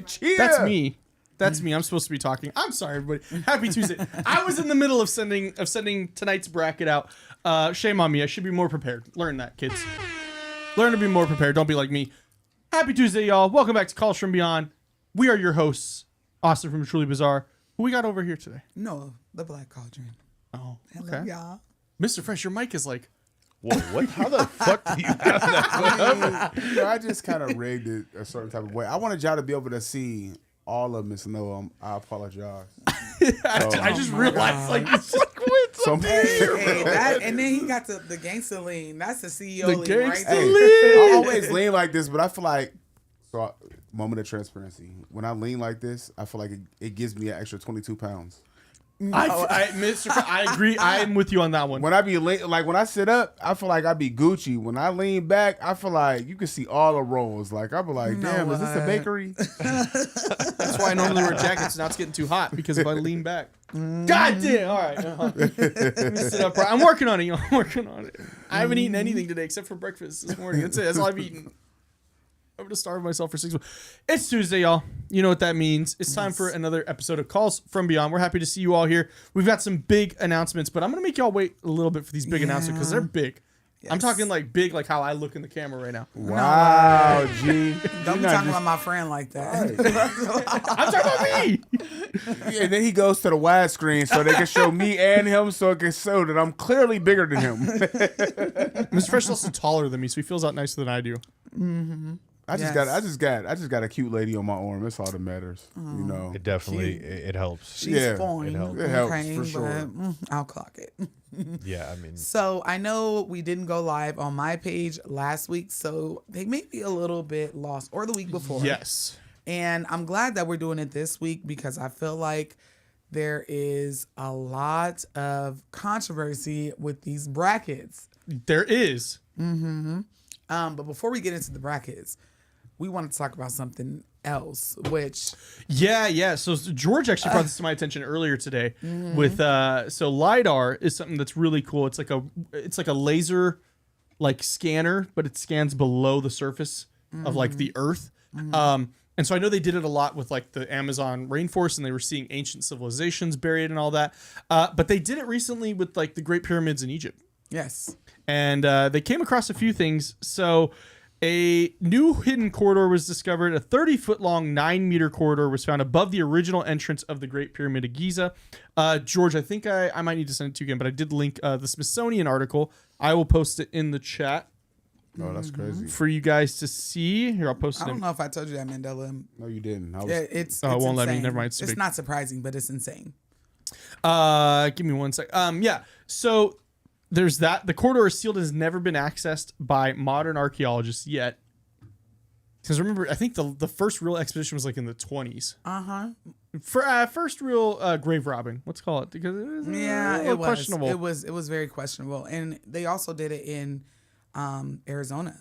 Cheer. That's me. I'm supposed to be talking. I'm sorry, everybody. Happy Tuesday. I was in the middle of sending tonight's bracket out. Shame on me. I should be more prepared. Learn that, kids. Learn to be more prepared. Don't be like me. Happy Tuesday, y'all. Welcome back to Calls from Beyond. We are your hosts, Austin from Truly Bizarre. Who we got over here today? No, the Black Cauldron. Oh, Hello, okay. y'all. Mr. Fresh, your mic is like... Whoa, what? How the fuck do you have that? I just kind of rigged it a certain type of way. I wanted y'all to be able to see all of Miss Noah. I apologize. I just realized, like, it's like, what's up And then he got the gangster lean. That's the CEO The lean, gangster right? lean. I always lean like this, but I feel like, moment of transparency. When I lean like this, I feel like it gives me an extra 22 pounds. Mr. I agree. I'm with you on that one. When I be like when I sit up, I feel like I be Gucci. When I lean back, I feel like you can see all the rolls. Like I be like, damn, is this a bakery? That's why I normally wear jackets. Now it's getting too hot because if I lean back. God damn. All right. Let me sit up. I'm working on it. I'm working on it. I haven't eaten anything today except for breakfast this morning. That's it. That's all I've eaten. I'm going to starve myself for 6 months. It's Tuesday, y'all. You know what that means. It's time for another episode of Calls from Beyond. We're happy to see you all here. We've got some big announcements, but I'm going to make y'all wait a little bit for these big announcements because they're big. Yes. I'm talking like big, like how I look in the camera right now. Wow, G. Don't be talking about my friend like that. I'm talking about me. Yeah, and then he goes to the widescreen so they can show me and him so it can show that I'm clearly bigger than him. Mr. Fresh is also taller than me, so he feels out nicer than I do. Mm-hmm. I just got a cute lady on my arm. That's all that matters. You know. It definitely it helps. She's fine. It helps for sure. But, I'll clock it. Yeah, I mean. So I know we didn't go live on my page last week, so they may be a little bit lost, or the week before. Yes. And I'm glad that we're doing it this week because I feel like there is a lot of controversy with these brackets. There is. Mm-hmm. But before we get into the brackets, we want to talk about something else, which so George actually brought this to my attention earlier today with so LiDAR is something that's really cool. It's like a laser like scanner, but it scans below the surface of like the earth. And so I know they did it a lot with like the Amazon rainforest, and they were seeing ancient civilizations buried and all that, but they did it recently with like the Great Pyramids in Egypt. Yes. And they came across a few things. So a new hidden corridor was discovered. A 30-foot-long, 9-meter corridor was found above the original entrance of the Great Pyramid of Giza. George, I think I might need to send it to you again, but I did link the Smithsonian article. I will post it in the chat. Oh, that's crazy. For you guys to see. Here, I'll post it. I don't know if I told you that, Mandela. No, you didn't. It's it won't insane. let me. Never mind. It's not surprising, but it's insane. Give me 1 sec. So there's that. The corridor is sealed and has never been accessed by modern archaeologists yet. Because remember, I think the first real expedition was like in the 20s. For first real grave robbing, let's call it, because it was it was questionable. It was very questionable, and they also did it in Arizona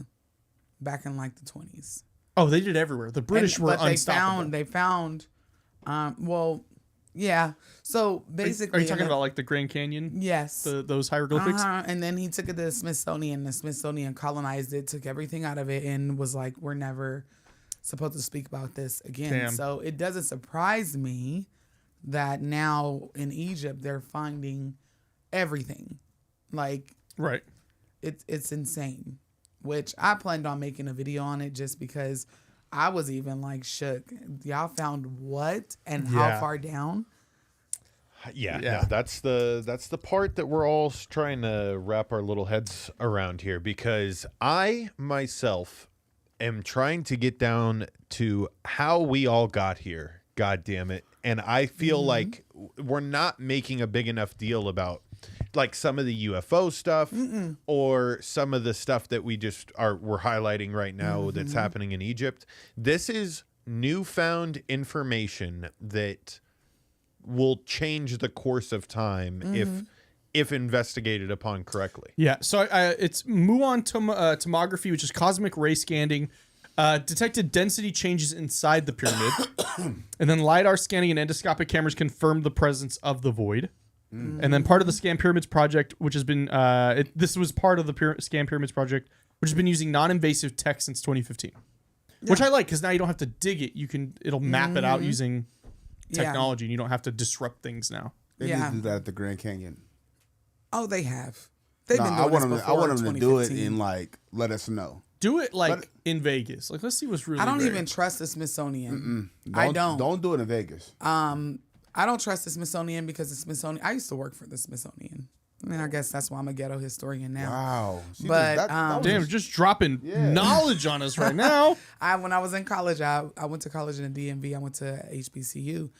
back in like the 20s. Oh, they did everywhere. The British were unstoppable. They found. Yeah. So basically, are you talking about like the Grand Canyon? Yes. Those hieroglyphics. And then he took it to the Smithsonian. The Smithsonian colonized it, took everything out of it, and was like, "We're never supposed to speak about this again." Damn. So it doesn't surprise me that now in Egypt they're finding everything. Like, right. It's insane. Which I planned on making a video on it just because I was even like shook. Y'all found what and how far down? Yeah. That's the part that we're all trying to wrap our little heads around here, because I myself am trying to get down to how we all got here. God damn it. And I feel like we're not making a big enough deal about like some of the UFO stuff or some of the stuff that we're highlighting right now that's happening in Egypt. This is newfound information that will change the course of time if investigated upon correctly. Yeah, so it's muon tomography, which is cosmic ray scanning, detected density changes inside the pyramid, and then LiDAR scanning and endoscopic cameras confirmed the presence of the void. And then part of the Scan Pyramids project, which has been, this was part of the Scan Pyramids project, which has been using non-invasive tech since 2015, which I like because now you don't have to dig it. It'll map it out using technology, and you don't have to disrupt things now. They need to do that at the Grand Canyon. Oh, they have. They've been doing I want this them. I want before them to do it 2015. and like let us know. Do it in Vegas. Like, let's see what's really. I don't rare. even trust the Smithsonian. I don't. Don't do it in Vegas. I don't trust the Smithsonian because the Smithsonian. I used to work for the Smithsonian. I mean, I guess that's why I'm a ghetto historian now. Wow. But, Damn, just dropping knowledge on us right now. When I was in college, I went to college in the DMV. I went to HBCU,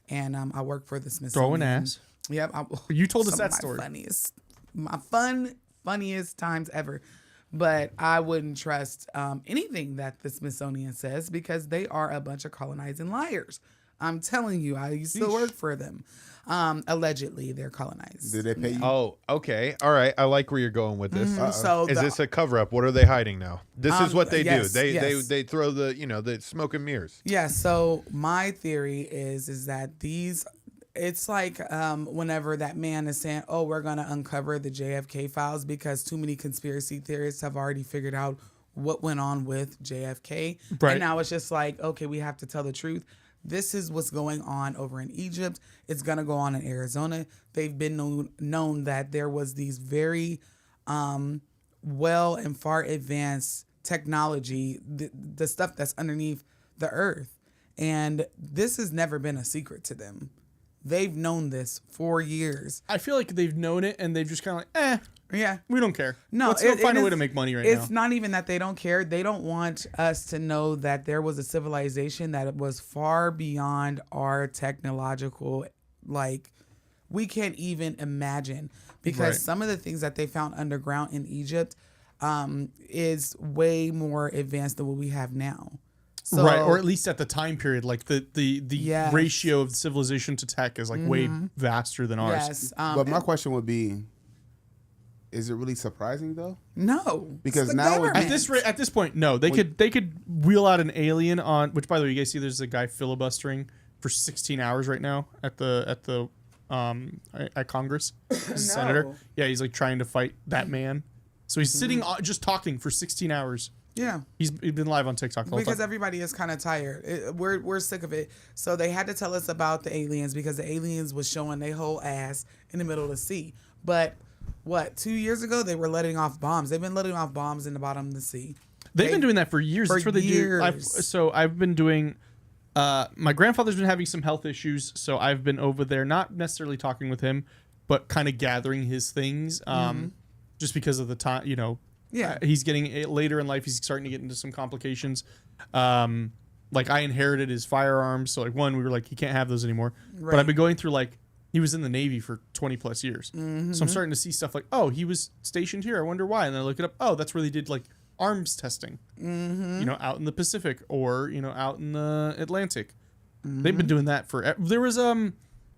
and I worked for the Smithsonian. Throwing ass. Yep. You told us some that of my story. Funniest times ever. But I wouldn't trust anything that the Smithsonian says because they are a bunch of colonizing liars. I'm telling you, I used to work for them. Allegedly, they're colonized. Did they pay you? Oh, okay. All right. I like where you're going with this. So Is this a cover up? What are they hiding now? This is what they yes, do. yes. They throw the the smoke and mirrors. Yeah, so my theory is that it's like whenever that man is saying, oh, we're going to uncover the JFK files because too many conspiracy theorists have already figured out what went on with JFK. Right. And now it's just like, okay, we have to tell the truth. This is what's going on over in Egypt. It's going to go on in Arizona. They've been known that there was these very well and far advanced technology, the stuff that's underneath the earth. And this has never been a secret to them. They've known this for years. I feel like they've known it and they've just kind of like, Yeah. we don't care. No, let's go find a way to make money right now. It's not even that they don't care. They don't want us to know that there was a civilization that was far beyond our technological, like, we can't even imagine. Because some of the things that they found underground in Egypt is way more advanced than what we have now. So, right, or at least at the time period, like the ratio of civilization to tech is like way vaster than ours. Yes. But my question would be, is it really surprising though? No, Because it's the now government. At this point, no. They could wheel out an alien on. Which, by the way, you guys see there's a guy filibustering for 16 hours right now at Congress. He's a senator. Yeah, he's like trying to fight that man. So he's sitting just talking for 16 hours. Yeah. He's been live on TikTok the whole Because time. everybody is kind of tired. We're sick of it. So they had to tell us about the aliens because the aliens was showing their whole ass in the middle of the sea. But 2 years ago they were letting off bombs. They've been letting off bombs in the bottom of the sea. They've been doing that for years. That's what they do. I've been doing. My grandfather's been having some health issues, so I've been over there, not necessarily talking with him, but kind of gathering his things. Just because of the time, Yeah. he's getting later in life. He's starting to get into some complications. Like I inherited his firearms, so like we were like he can't have those anymore. Right. But I've been going through like he was in the Navy for 20 plus years, so I'm starting to see stuff like he was stationed here. I wonder why, and then I look it up. Oh, that's where they did like arms testing. Out in the Pacific or out in the Atlantic. They've been doing that for. There was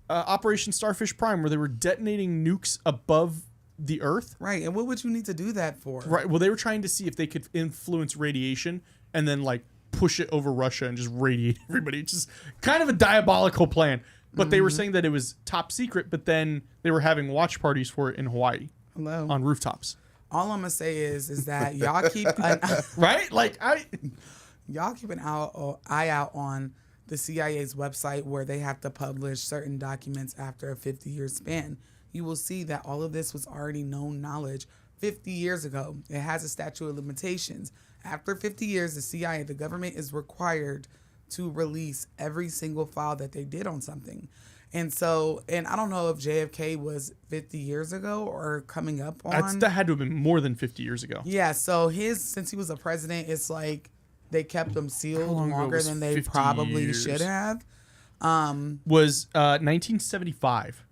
Operation Starfish Prime where they were detonating nukes above the Earth. Right. And what would you need to do that for? Right. Well, they were trying to see if they could influence radiation and then like push it over Russia and just radiate everybody. It's just kind of a diabolical plan. But they were saying that it was top secret, but then they were having watch parties for it in Hawaii. Hello. On rooftops. All I'm gonna say is that y'all keep right? Like y'all keep an eye out on the CIA's website where they have to publish certain documents after a 50-year span. You will see that all of this was already known knowledge 50 years ago. It has a statute of limitations. After 50 years, the CIA, the government, is required to release every single file that they did on something. And I don't know if JFK was 50 years ago or coming up on. That had to have been more than 50 years ago. Yeah, so since he was a president, it's like they kept him sealed longer than they probably should have. Was 1975.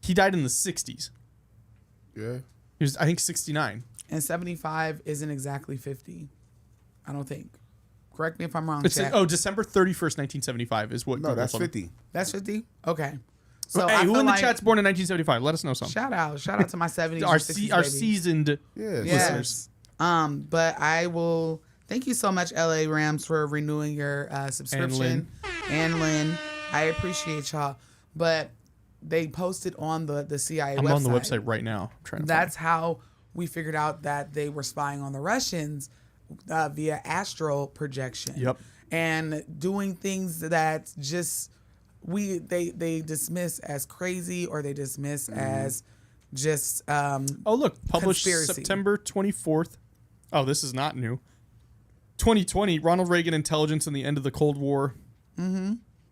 He died in the 60s. Yeah. He was, I think, 69. And 75 isn't exactly 50. I don't think. Correct me if I'm wrong. December 31st, 1975 is what. No, that's 50. That's 50? Okay. So hey, I who feel in the like, chat's born in 1975? Let us know something. shout out to my 70s, Our or 60s our babies. seasoned Yes. listeners. But I will thank you so much, LA Rams, for renewing your subscription. And Lynn, I appreciate y'all. But they posted on the CIA I'm website. on the website right now. Trying to That's how we figured out that they were spying on the Russians via astral projection. Yep. And doing things that just they dismiss as crazy, or they dismiss as just oh, look, published conspiracy. September 24th. Oh, this is not new. 2020, Ronald Reagan intelligence and the end of the Cold War.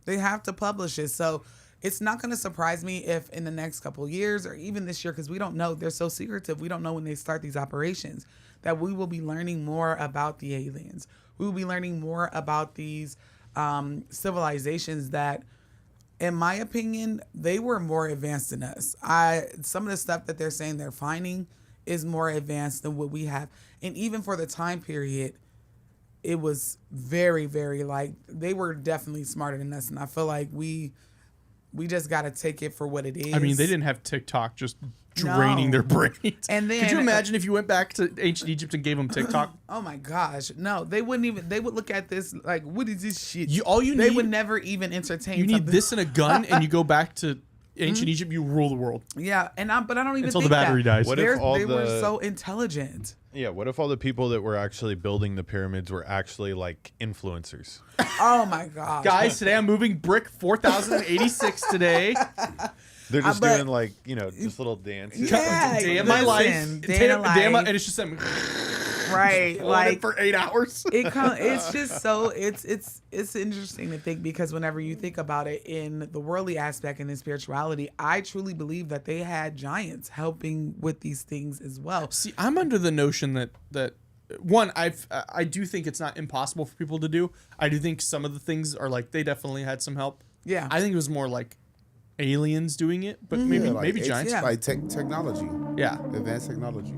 They have to publish it. So it's not going to surprise me if in the next couple of years, or even this year, because we don't know, they're so secretive, we don't know when they start these operations, that we will be learning more about the aliens. We will be learning more about these civilizations that, in my opinion, they were more advanced than us. Some of the stuff that they're saying they're finding is more advanced than what we have. And even for the time period, it was very, very, like, they were definitely smarter than us. And I feel like we just got to take it for what it is. I mean, they didn't have TikTok just draining their brains. And then, could you imagine if you went back to ancient Egypt and gave them TikTok? Oh my gosh, no, they wouldn't even. They would look at this like, what is this shit? They They would never even entertain. You need something. this and a gun, and you go back to ancient Egypt. You rule the world. Yeah, but I don't even Until think the battery that. dies. What if They were so intelligent. Yeah, what if all the people that were actually building the pyramids were actually like influencers? Oh my gosh, Guys, today I'm moving brick 4086 today. They're just but- doing like, just little dances. Yeah, Day of my life. listen, Day day of of my- life. and it's just them right? on it Like for 8 hours. it's just so it's interesting to think, because whenever you think about it in the worldly aspect and in spirituality, I truly believe that they had giants helping with these things as well. See, I'm under the notion that one, I do think it's not impossible for people to do. I do think some of the things are like they definitely had some help. Yeah. I think it was more like aliens doing it, but maybe Yeah, like, maybe it's giants. Yeah. like technology, Yeah. advanced technology.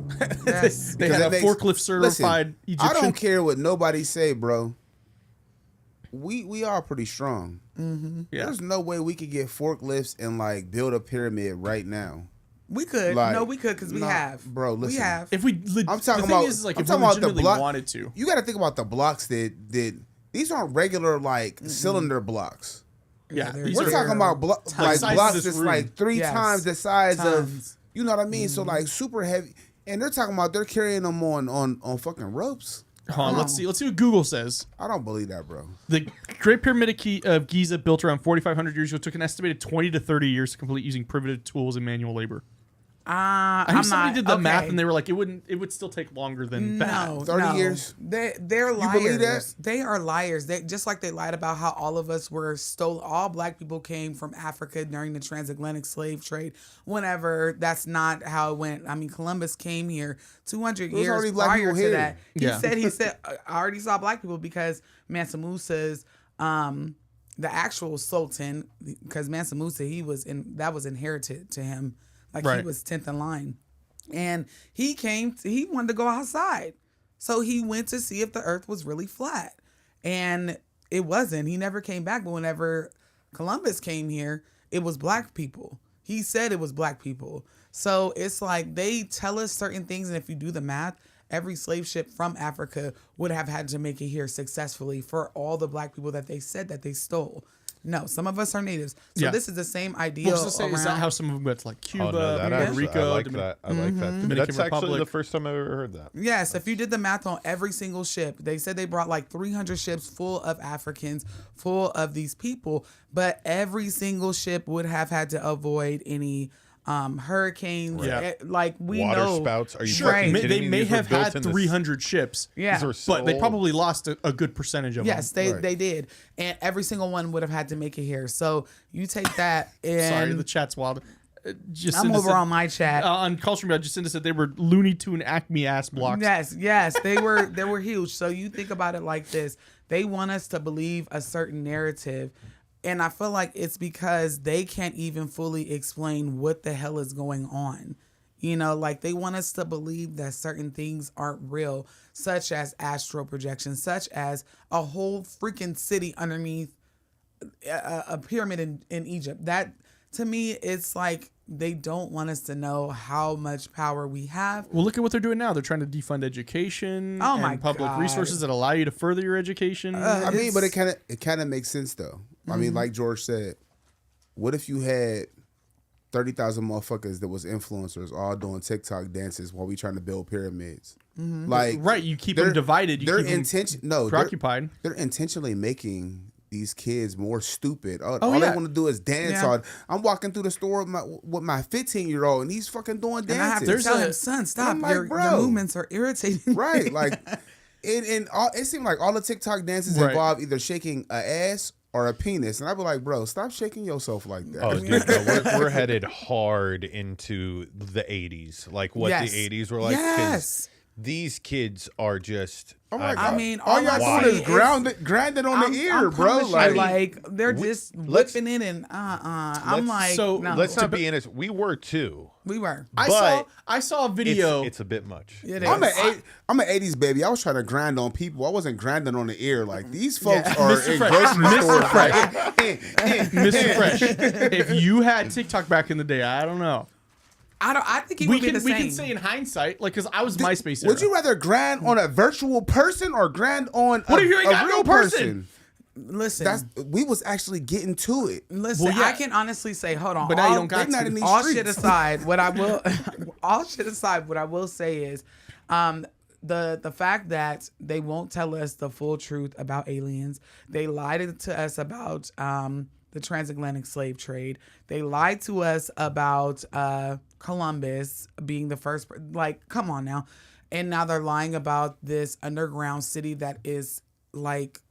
Yes. They Because had that a makes- forklift certified Listen, Egyptian. I don't care what nobody say, bro. We are pretty strong. Yeah. There's no way we could get forklifts and like build a pyramid right now. We could. Like, No, we could, because we nah, have. bro, We listen. have. If we, I'm talking the thing about. is, like, I'm if we talking about the legitimately block. wanted to. You got to think about the blocks that these aren't regular like cylinder blocks. Yeah, they're- these We're are- talking about like size of blocks this that's room. like 3 Yes. times the size Tons. of. You know what I mean? So like super heavy, and they're talking about they're carrying them on fucking ropes. Hold on, let's see what Google says. I don't believe that, bro. The Great Pyramid of Giza, built around 4,500 years ago, took an estimated 20 to 30 years to complete using primitive tools and manual labor. I heard somebody did the math, and they were like, it would still take longer than that. No, 30 years? They're liars. believe that? They are liars. They just like they lied about how all of us were stolen. All black people came from Africa during the transatlantic slave trade. Whenever that's not how it went. I mean, Columbus came here 200 was years already black prior people to here. that. Yeah. He said, I already saw black people, because Mansa Musa's the actual sultan, because Mansa Musa, that was inherited to him. Like Right. he was 10th in line. And he wanted to go outside. So he went to see if the earth was really flat. And it wasn't. He never came back. But whenever Columbus came here, it was black people. He said it was black people. So it's like they tell us certain things. And if you do the math, every slave ship from Africa would have had to make it here successfully for all the black people that they said that they stole. No, some of us are natives. So Yeah. this is the same idea. Well, is that how some of them went to like Cuba, Oh no, that Puerto actually, Rico, I like that. I like that. Dominican That's actually Republic. the first time I've ever heard that. Yes, if you did the math on every single ship, they said they brought like 300 ships full of Africans, full of these people, but every single ship would have had to avoid any hurricanes. Yeah. Like we Water know. spouts? Are you Sure. fucking kidding They me? may These were have built had in the 300 ships. Yeah. These were so But they old. probably lost a good percentage of Yes, them. they did. And every single one would have had to make it here. So you take that and Sorry, the chat's wild. Jacinda I'm over said- on my chat. on CallsFromBeyond, Jacinda said they were Looney Tune Acme ass blocks. Yes, they were huge. So you think about it like this: they want us to believe a certain narrative, and I feel like it's because they can't even fully explain what the hell is going on. You know, like they want us to believe that certain things aren't real, such as astral projection, such as a whole freaking city underneath a pyramid in Egypt. That to me, it's like they don't want us to know how much power we have. Well, look at what they're doing now. They're trying to defund education Oh my and public God. resources that allow you to further your education. I mean, but it kind of makes sense though. I mean, like George said, what if you had 30,000 motherfuckers that was influencers all doing TikTok dances while we trying to build pyramids? Like, right, you keep them divided. You keep them preoccupied. They're intentionally making these kids more stupid. All yeah. they want to do is dance. Yeah. I'm walking through the store with my 15-year-old, and he's fucking doing dances. And I have to tell him, son, stop. I'm like, Your bro. movements are irritating. Right, like, it seemed like all the TikTok dances Right. involve either shaking a ass or a penis, and I'd be like, bro, stop shaking yourself like that. Oh, dude, no, we're headed hard into the 80s, like what Yes. the 80s were like. 'cause Yes. These kids are just. Oh my I God. mean, all y'all I doing see is is- grinding on the ear, I'm bro. promise you, Like, they're just whipping it and I'm like, so no. Let's not be innocent. We were too. We were. I saw a video. It's a bit much. It I'm is. an 80s baby. I was trying to grind on people. I wasn't grinding on the ear. Like, these folks Yeah. are Mr. in Fresh. grocery Mr. stores. Fresh. Mr. Fresh. If you had TikTok back in the day, I don't know. I think it We would be can the we same. can say in hindsight, like, because I was MySpace era. Would you rather grind on a virtual person or grind on What a, if you ain't a got real no person? Listen, We was actually getting to it. listen. Well, yeah. I can honestly say, hold on. But now you don't got They not to. in these all streets. shit aside, what I will, what I will say is, the fact that they won't tell us the full truth about aliens. They lied to us about the transatlantic slave trade. They lied to us about Columbus being the first. Like, come on now. And now they're lying about this underground city that is like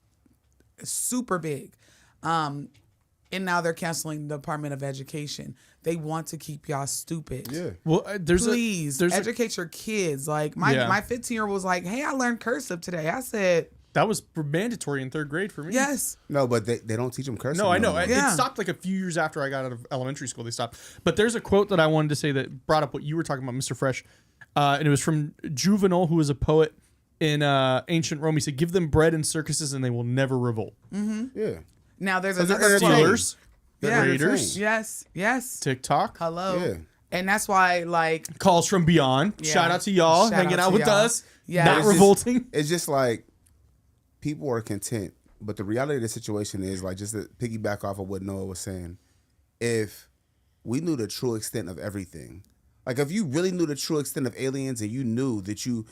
super big. And now they're canceling the Department of Education. They want to keep y'all stupid. Yeah. Well, Please educate your kids. Like my 15-year-old was like, "Hey, I learned cursive today." I said, that was mandatory in 3rd grade for me. "Yes." No, but they don't teach them cursive. No, I know. more. Yeah. It stopped like a few years after I got out of elementary school. They stopped. But there's a quote that I wanted to say that brought up what you were talking about, Mr. Fresh. And it was from Juvenal, who was a poet in ancient Rome. He said, "Give them bread and circuses and they will never revolt." Yeah. Now there's they're another entertained. quote. Steelers, Yeah. Raiders, Yes. TikTok, Hello. Yeah. And that's why, like, Calls from Beyond. Yeah. Shout out to y'all Shout hanging out out to with y'all. us. Yeah. Not It's just- revolting. It's just like people are content, but the reality of the situation is, like, just to piggyback off of what Noah was saying, if we knew the true extent of everything, like if you really knew the true extent of aliens and you knew that you,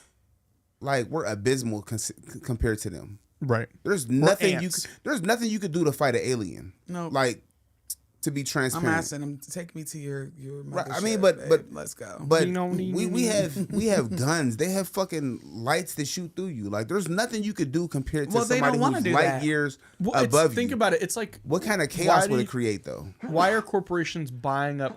like, we're abysmal compared to them. Right. There's nothing ants. there's nothing you could do to fight an alien. No. Like, to be I'm transparent. asking them to take me to your Right, I mothership, mean, but babe. Let's go. But You know, we have guns. They have fucking lights that shoot through you. Like, there's nothing you could do compared to Well, they somebody don't wanna who's do light that. years Well, it's- above think you. about it. It's like, What kind of chaos do would you- it create, though? why are corporations buying up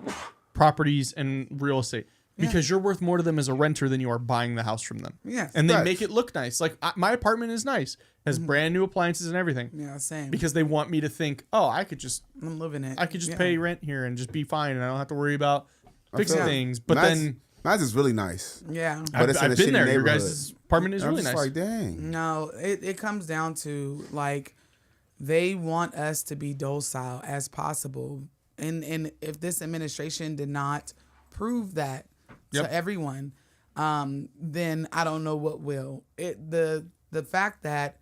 properties and real estate? Because you're worth more to them as a renter than you are buying the house from them. Yes. And they Facts. make it look nice. Like, my apartment is nice, has brand new appliances and everything. Yeah, same. Because they want me to think, oh, I could just I'm living it. Yeah. pay rent here and just be fine, and I don't have to worry about fixing feel- things. But mine's is really nice. Yeah. But it's in a I've been shitty there. Your neighborhood. guys' apartment is I'm really just nice. like, dang. No, it comes down to, like, they want us to be docile as possible. And if this administration did not prove that Yep. to everyone, then I don't know what will. The fact that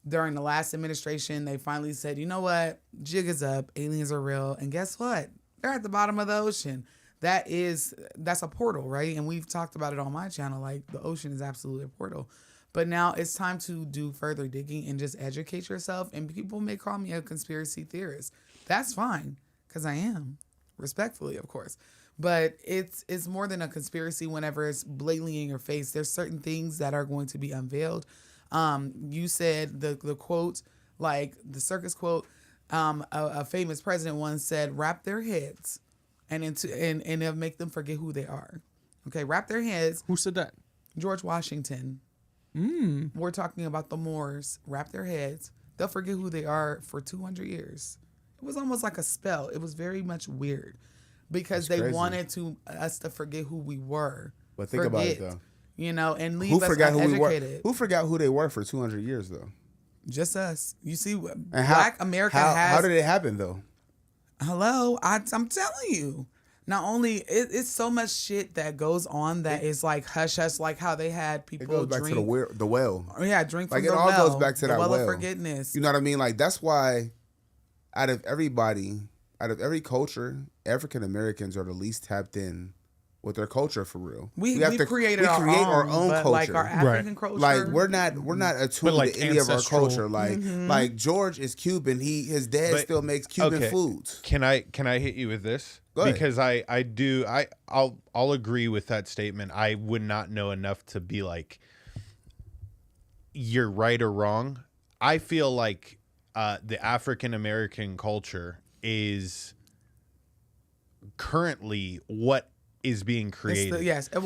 during the last administration they finally said, you know what, jig is up, aliens are real, and guess what? They're at the bottom of the ocean. That's a portal, right? And we've talked about it on my channel. Like, the ocean is absolutely a portal. But now it's time to do further digging and just educate yourself. And people may call me a conspiracy theorist. That's fine, because I am, respectfully, of course. But it's more than a conspiracy whenever it's blatantly in your face. There's certain things that are going to be unveiled. You said the quote, like the circus quote, a famous president once said, wrap their heads and it'll make them forget who they are. Okay, wrap their heads. Who said that? George Washington. We're talking about the Moors. Wrap their heads. They'll forget who they are for 200 years. It was almost like a spell. It was very much weird because That's they crazy. wanted us to forget who we were. But think about it, though. You know, and leave Who us forgot who we were? uneducated. Who forgot who they were for 200 years, though? Just us. You see, And Black America has. How did it happen, though? Hello, I'm telling you. Not only it's so much shit that goes on that is like hush hush, like how they had people It goes back drink. to the well. Yeah, drink from Like the it well. all goes back to the that well well of forgiveness. You know what I mean? Like that's why, out of every culture, African Americans are the least tapped in with their culture for real. We create our own but culture. like our African culture. Like we're not attuned like to any of our ancestral. culture. Like George is Cuban. His dad still makes Cuban foods. Can I hit you with this? Go ahead. Because I'll agree with that statement. I would not know enough to be like you're right or wrong. I feel like the African American culture is currently what is being created. It's the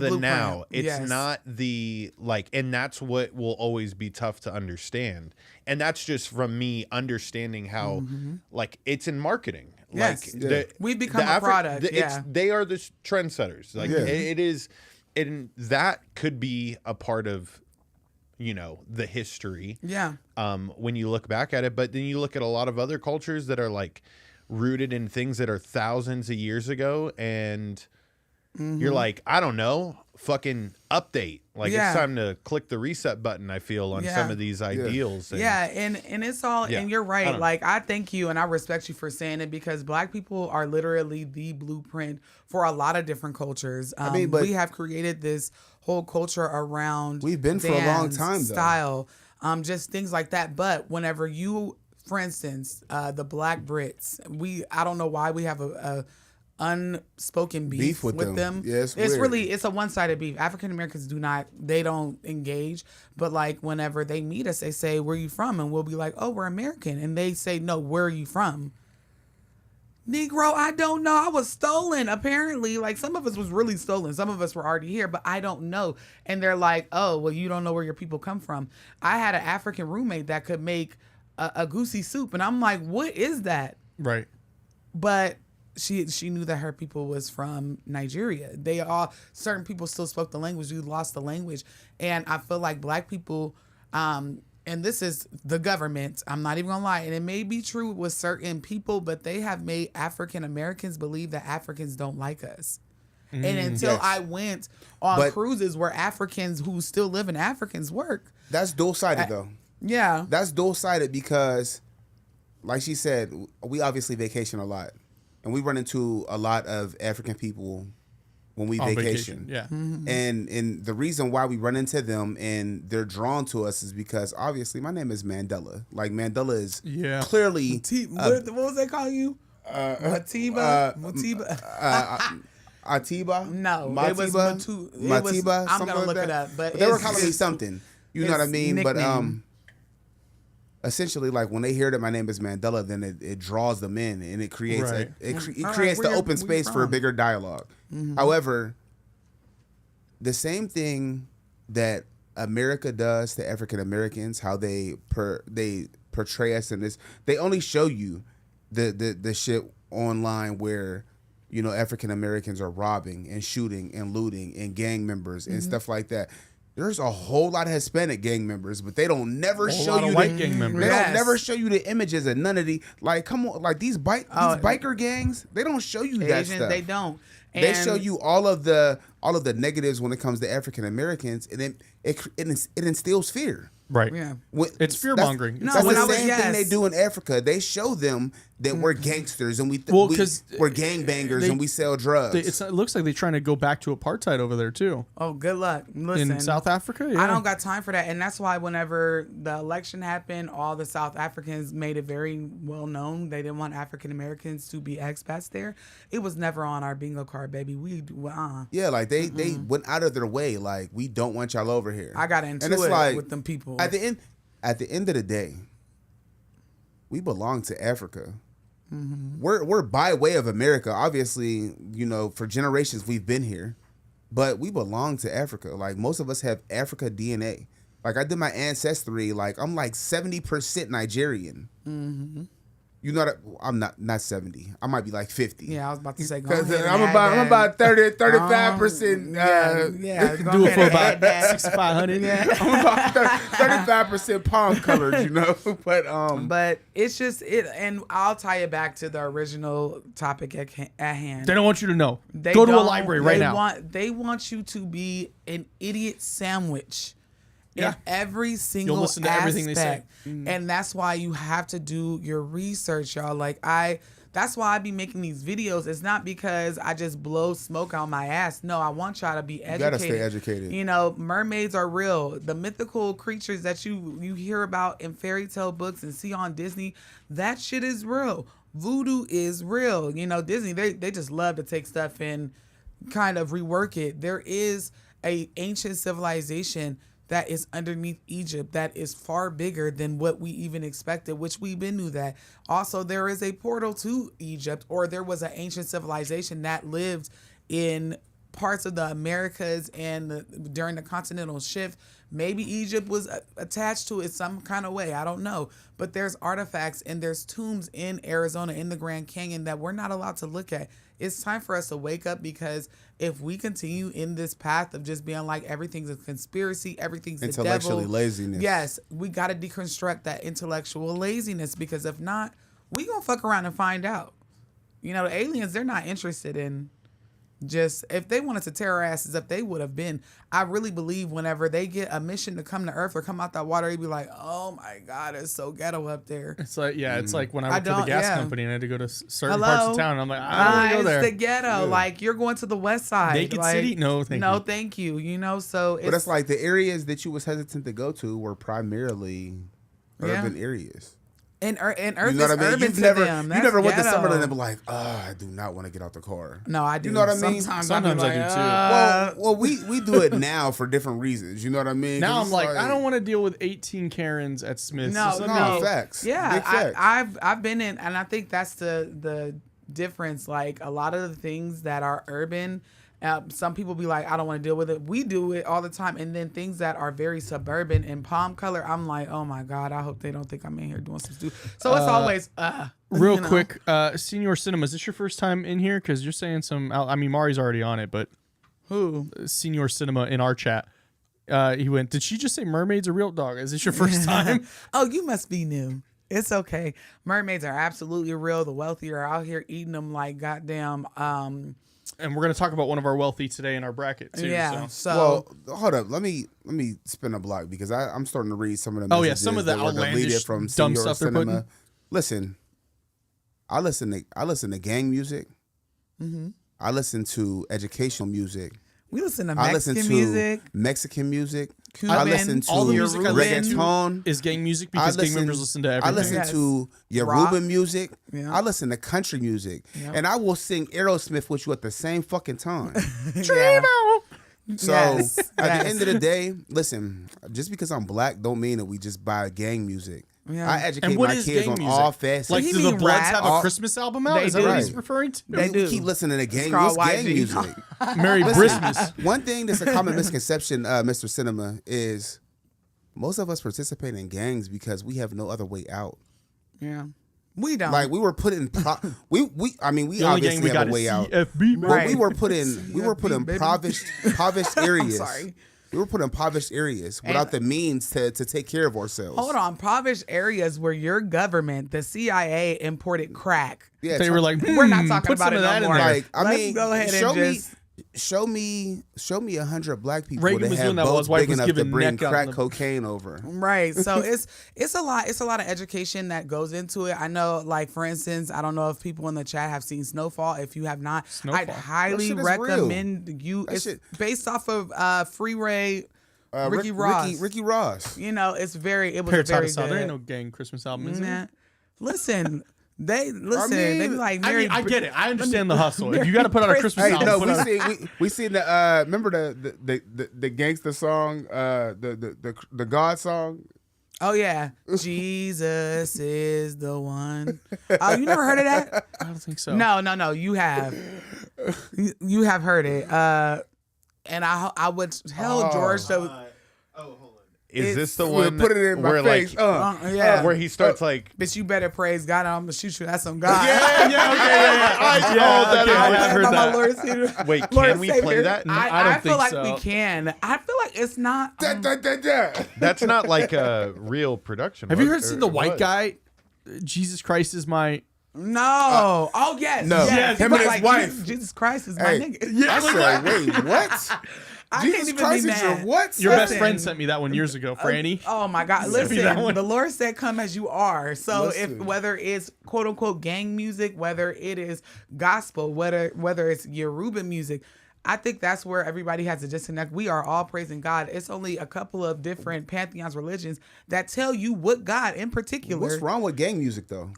blueprint. Now. It's yes. not the like, and that's what will always be tough to understand. And that's just from me understanding how, like, it's in marketing. Yes. Like, we become a product. They are the trendsetters. Like, it is, and that could be a part of, the history. Yeah. When you look back at it, but then you look at a lot of other cultures that are like rooted in things that are thousands of years ago, and you're like, I don't know, fucking update. Like it's time to click the reset button. I feel on some of these ideals. And it's all, and you're right. Like I thank you and I respect you for saying it because Black people are literally the blueprint for a lot of different cultures. But we have created this whole culture around. We've been for a long time, though. Style, just things like that. But whenever you, for instance, the Black Brits, I don't know why we have a unspoken beef with them. Yeah, it's a one-sided beef. African Americans don't engage, but like whenever they meet us, they say, "Where are you from?" And we'll be like, "Oh, we're American." And they say, "No, where are you from?" Negro, I don't know. I was stolen. Apparently, like some of us was really stolen. Some of us were already here, but I don't know. And they're like, "Oh, well, you don't know where your people come from." I had an African roommate that could make a goosey soup, and I'm like, "What is that?" Right. But she knew that her people was from Nigeria. Certain people still spoke the language. We lost the language. And I feel like Black people, and this is the government, I'm not even gonna lie, and it may be true with certain people, but they have made African Americans believe that Africans don't like us. And until I went on cruises where Africans who still live in Africans work. That's dual-sided though. Yeah. That's dual-sided because, like she said, we obviously vacation a lot. And we run into a lot of African people when we vacation. Yeah. Mm-hmm. And the reason why we run into them and they're drawn to us is because obviously my name is Mandela. Like Mandela is clearly what was they calling you? Matiba? Atiba? No, Matiba? it was Matiba? I'm gonna look it up, but they were calling me something. You know what I mean? Nickname. But essentially, like when they hear that my name is Mandela, then it draws them in and it creates creates the open space for a bigger dialogue. Mm-hmm. However, the same thing that America does to African Americans, how they portray us in this, they only show you the shit online where African Americans are robbing and shooting and looting and gang members and stuff like that. There's a whole lot of Hispanic gang members, but they don't never show you white gang members. They don't never show you the images of none of the come on, like these biker gangs. They don't show you that stuff. They don't. They show you all of the negatives when it comes to African Americans, and then it instills fear. Right. Yeah. It's fear mongering. That's the same thing they do in Africa. They show them that we're gangsters and we're gangbangers and we sell drugs. It looks like they're trying to go back to apartheid over there too. Oh, good luck. Listen, in South Africa, I don't got time for that, and that's why whenever the election happened, all the South Africans made it very well known they didn't want African Americans to be expats there. It was never on our bingo card, baby. Yeah, like they went out of their way. Like, we don't want y'all over here. I got into it with them people. At the end of the day, we belong to Africa. Mm-hmm. We're by way of America. Obviously, for generations we've been here, but we belong to Africa. Like, most of us have Africa DNA. Like, I did my ancestry. Like, I'm like 70% Nigerian. Mm-hmm. You know that I'm not 70. I might be like 50. Yeah, I was about to say. Because I'm about 35%. Yeah, Do it for about 6,500. Yeah. I'm about 35% palm colored, you know. But it's just it, and I'll tie it back to the original topic at hand. They don't want you to know. They Go to a don't- library right now. They want you to be an idiot sandwich Yeah. in every single listen to aspect. everything they say. And that's why you have to do your research, y'all. That's why I be making these videos. It's not because I just blow smoke out my ass. No, I want y'all to be educated. You gotta stay educated. You know, mermaids are real. The mythical creatures that you hear about in fairy tale books and see on Disney, that shit is real. Voodoo is real. You know, Disney, they just love to take stuff and kind of rework it. There is a ancient civilization that is underneath Egypt that is far bigger than what we even expected, which we been knew that. Also, there is a portal to Egypt, or there was an ancient civilization that lived in parts of the Americas and during the continental shift. Maybe Egypt was attached to it some kind of way. I don't know. But there's artifacts and there's tombs in Arizona, in the Grand Canyon, that we're not allowed to look at. It's time for us to wake up, because if we continue in this path of just being like everything's a conspiracy, everything's the devil. Intellectually laziness. Yes, we got to deconstruct that intellectual laziness, because if not, we gonna fuck around and find out. You know, the aliens, they're not interested in just, if they wanted to tear our asses up, they would have been. I really believe whenever they get a mission to come to Earth or come out that water, they'd be like, oh my God, it's so ghetto up there. It's like, it's like when I worked for the gas company and I had to go to certain Hello? parts of town. And I'm like, I don't want to go there. It's the ghetto. Like, you're going to the west side. Naked City? No, thank you. No, thank you. You know, so But it's like the areas that you was hesitant to go to were primarily urban areas. And Earth You know is what I mean? urban You've to never, them. you That's never went to ghetto. Summerlin and be like, I do not want to get out the car. No, I do. You know what I mean? Sometimes I be do too. Well, we do it now for different reasons. You know what I mean? Now 'Cause I'm like, I don't want to deal with 18 Karens at Smith's. No, Just let no. me- facts. Yeah, Big facts. I've been in, and I think that's the difference. Like, a lot of the things that are urban, some people be like, I don't want to deal with it. We do it all the time. And then things that are very suburban and palm color, I'm like, oh my God, I hope they don't think I'm in here doing some stupid. So it's always Real you know. quick, Senior Cinema, is this your first time in here? Because you're saying some, I mean, Mari's already on it, but Who? Senior Cinema in our chat, he went, did she just say mermaids are real? Dog, is this your first time? Oh, you must be new. It's okay. Mermaids are absolutely real. The wealthy are out here eating them like goddamn. And we're going to talk about one of our wealthy today in our bracket, too. Yeah. So. So Hold up. Let me spin a block because I'm starting to read some of the Oh, yeah, messages some of the that were deleted outlandish from dumb Senior stuff they're Cinema. putting. Listen, I listen to gang music. Mm-hmm. I listen to educational music. we listen to I listen Mexican to music. Mexican music. Cuban, I listen to all the music I listen to reggaeton. is gang music because gang members listen to everything. I listen Yes. to Rock. Yoruba music. Yeah. I listen to country music. Yeah. And I will sing Aerosmith with you at the same fucking time. Yeah. So Yes, at yes. the end of the day, listen, just because I'm black don't mean that we just buy gang music. Yeah. I educate And what my is kids gang on music? all facets. Like, he do the mean Bloods rap? have a Christmas album out? They Is that what do. he's referring to? They we do. keep listening to gang, called what's gang YG. music. Merry Christmas. One thing that's a common misconception, Mr. Cinema, is most of us participate in gangs because we have no other way out. Yeah. We don't. Like we were put in, we The only gang obviously we have got a is way out. CFB. But Right. we were put in baby. impoverished areas. sorry. We were put in impoverished areas without the means to take care of ourselves. Hold on. Impoverished areas where your government, the CIA, imported crack. Yeah, They were like, We're not talking put about some it of no that in more. there. like I Let's mean, go ahead and show me 100 black people Reagan that was have doing that while boats his wife big was enough to giving bring neck out crack on the- cocaine over. Right. So it's a lot of education that goes into it. I know, like, for instance, I don't know if people in the chat have seen Snowfall. If you have not, Snowfall. I'd highly That shit is recommend you. That It's shit- based off of Free Ray, Ricky Ross. Ricky Ross. You know, it was Parrots a Out very of South. There good. ain't no gang Christmas album, is Nah. there? Listen, they mean, be like, I Mary mean, I get it. I understand the Mary- hustle. If you got to put out a Christmas Hey, album, no, put out a- we seen the remember the gangster song, the God song. Oh yeah, Jesus is the one. Oh, you never heard of that? I don't think so. No. You have. You have heard it. And I would tell George to. Oh, hold on. Is this the We'll one put it in my where face. Yeah. where he starts like Bitch, you better praise God. I'm gonna shoot you. That's on God. I've heard that. My Lord, Savior. Wait, Lord, can we Savior. play that? I don't I feel think like so. we can. I feel like it's not. That's not like a real production. Have you was- heard seen or the it white was. guy? Jesus Christ is my. No. Oh yes. no. Yes. Him But and his like, wife. Jesus Christ is my Hey, nigga. I said, wait, what? I can't Jesus even Christ be is your mad. what? Your best Listen. friend sent me that one years ago, Franny. Oh my God! Send me that Listen, one. the Lord said, "Come as you are." So Listen. if whether it's quote unquote gang music, whether it is gospel, whether it's Yoruba music, I think that's where everybody has a disconnect. We are all praising God. It's only a couple of different pantheons, religions that tell you what God in particular. What's wrong with gang music though?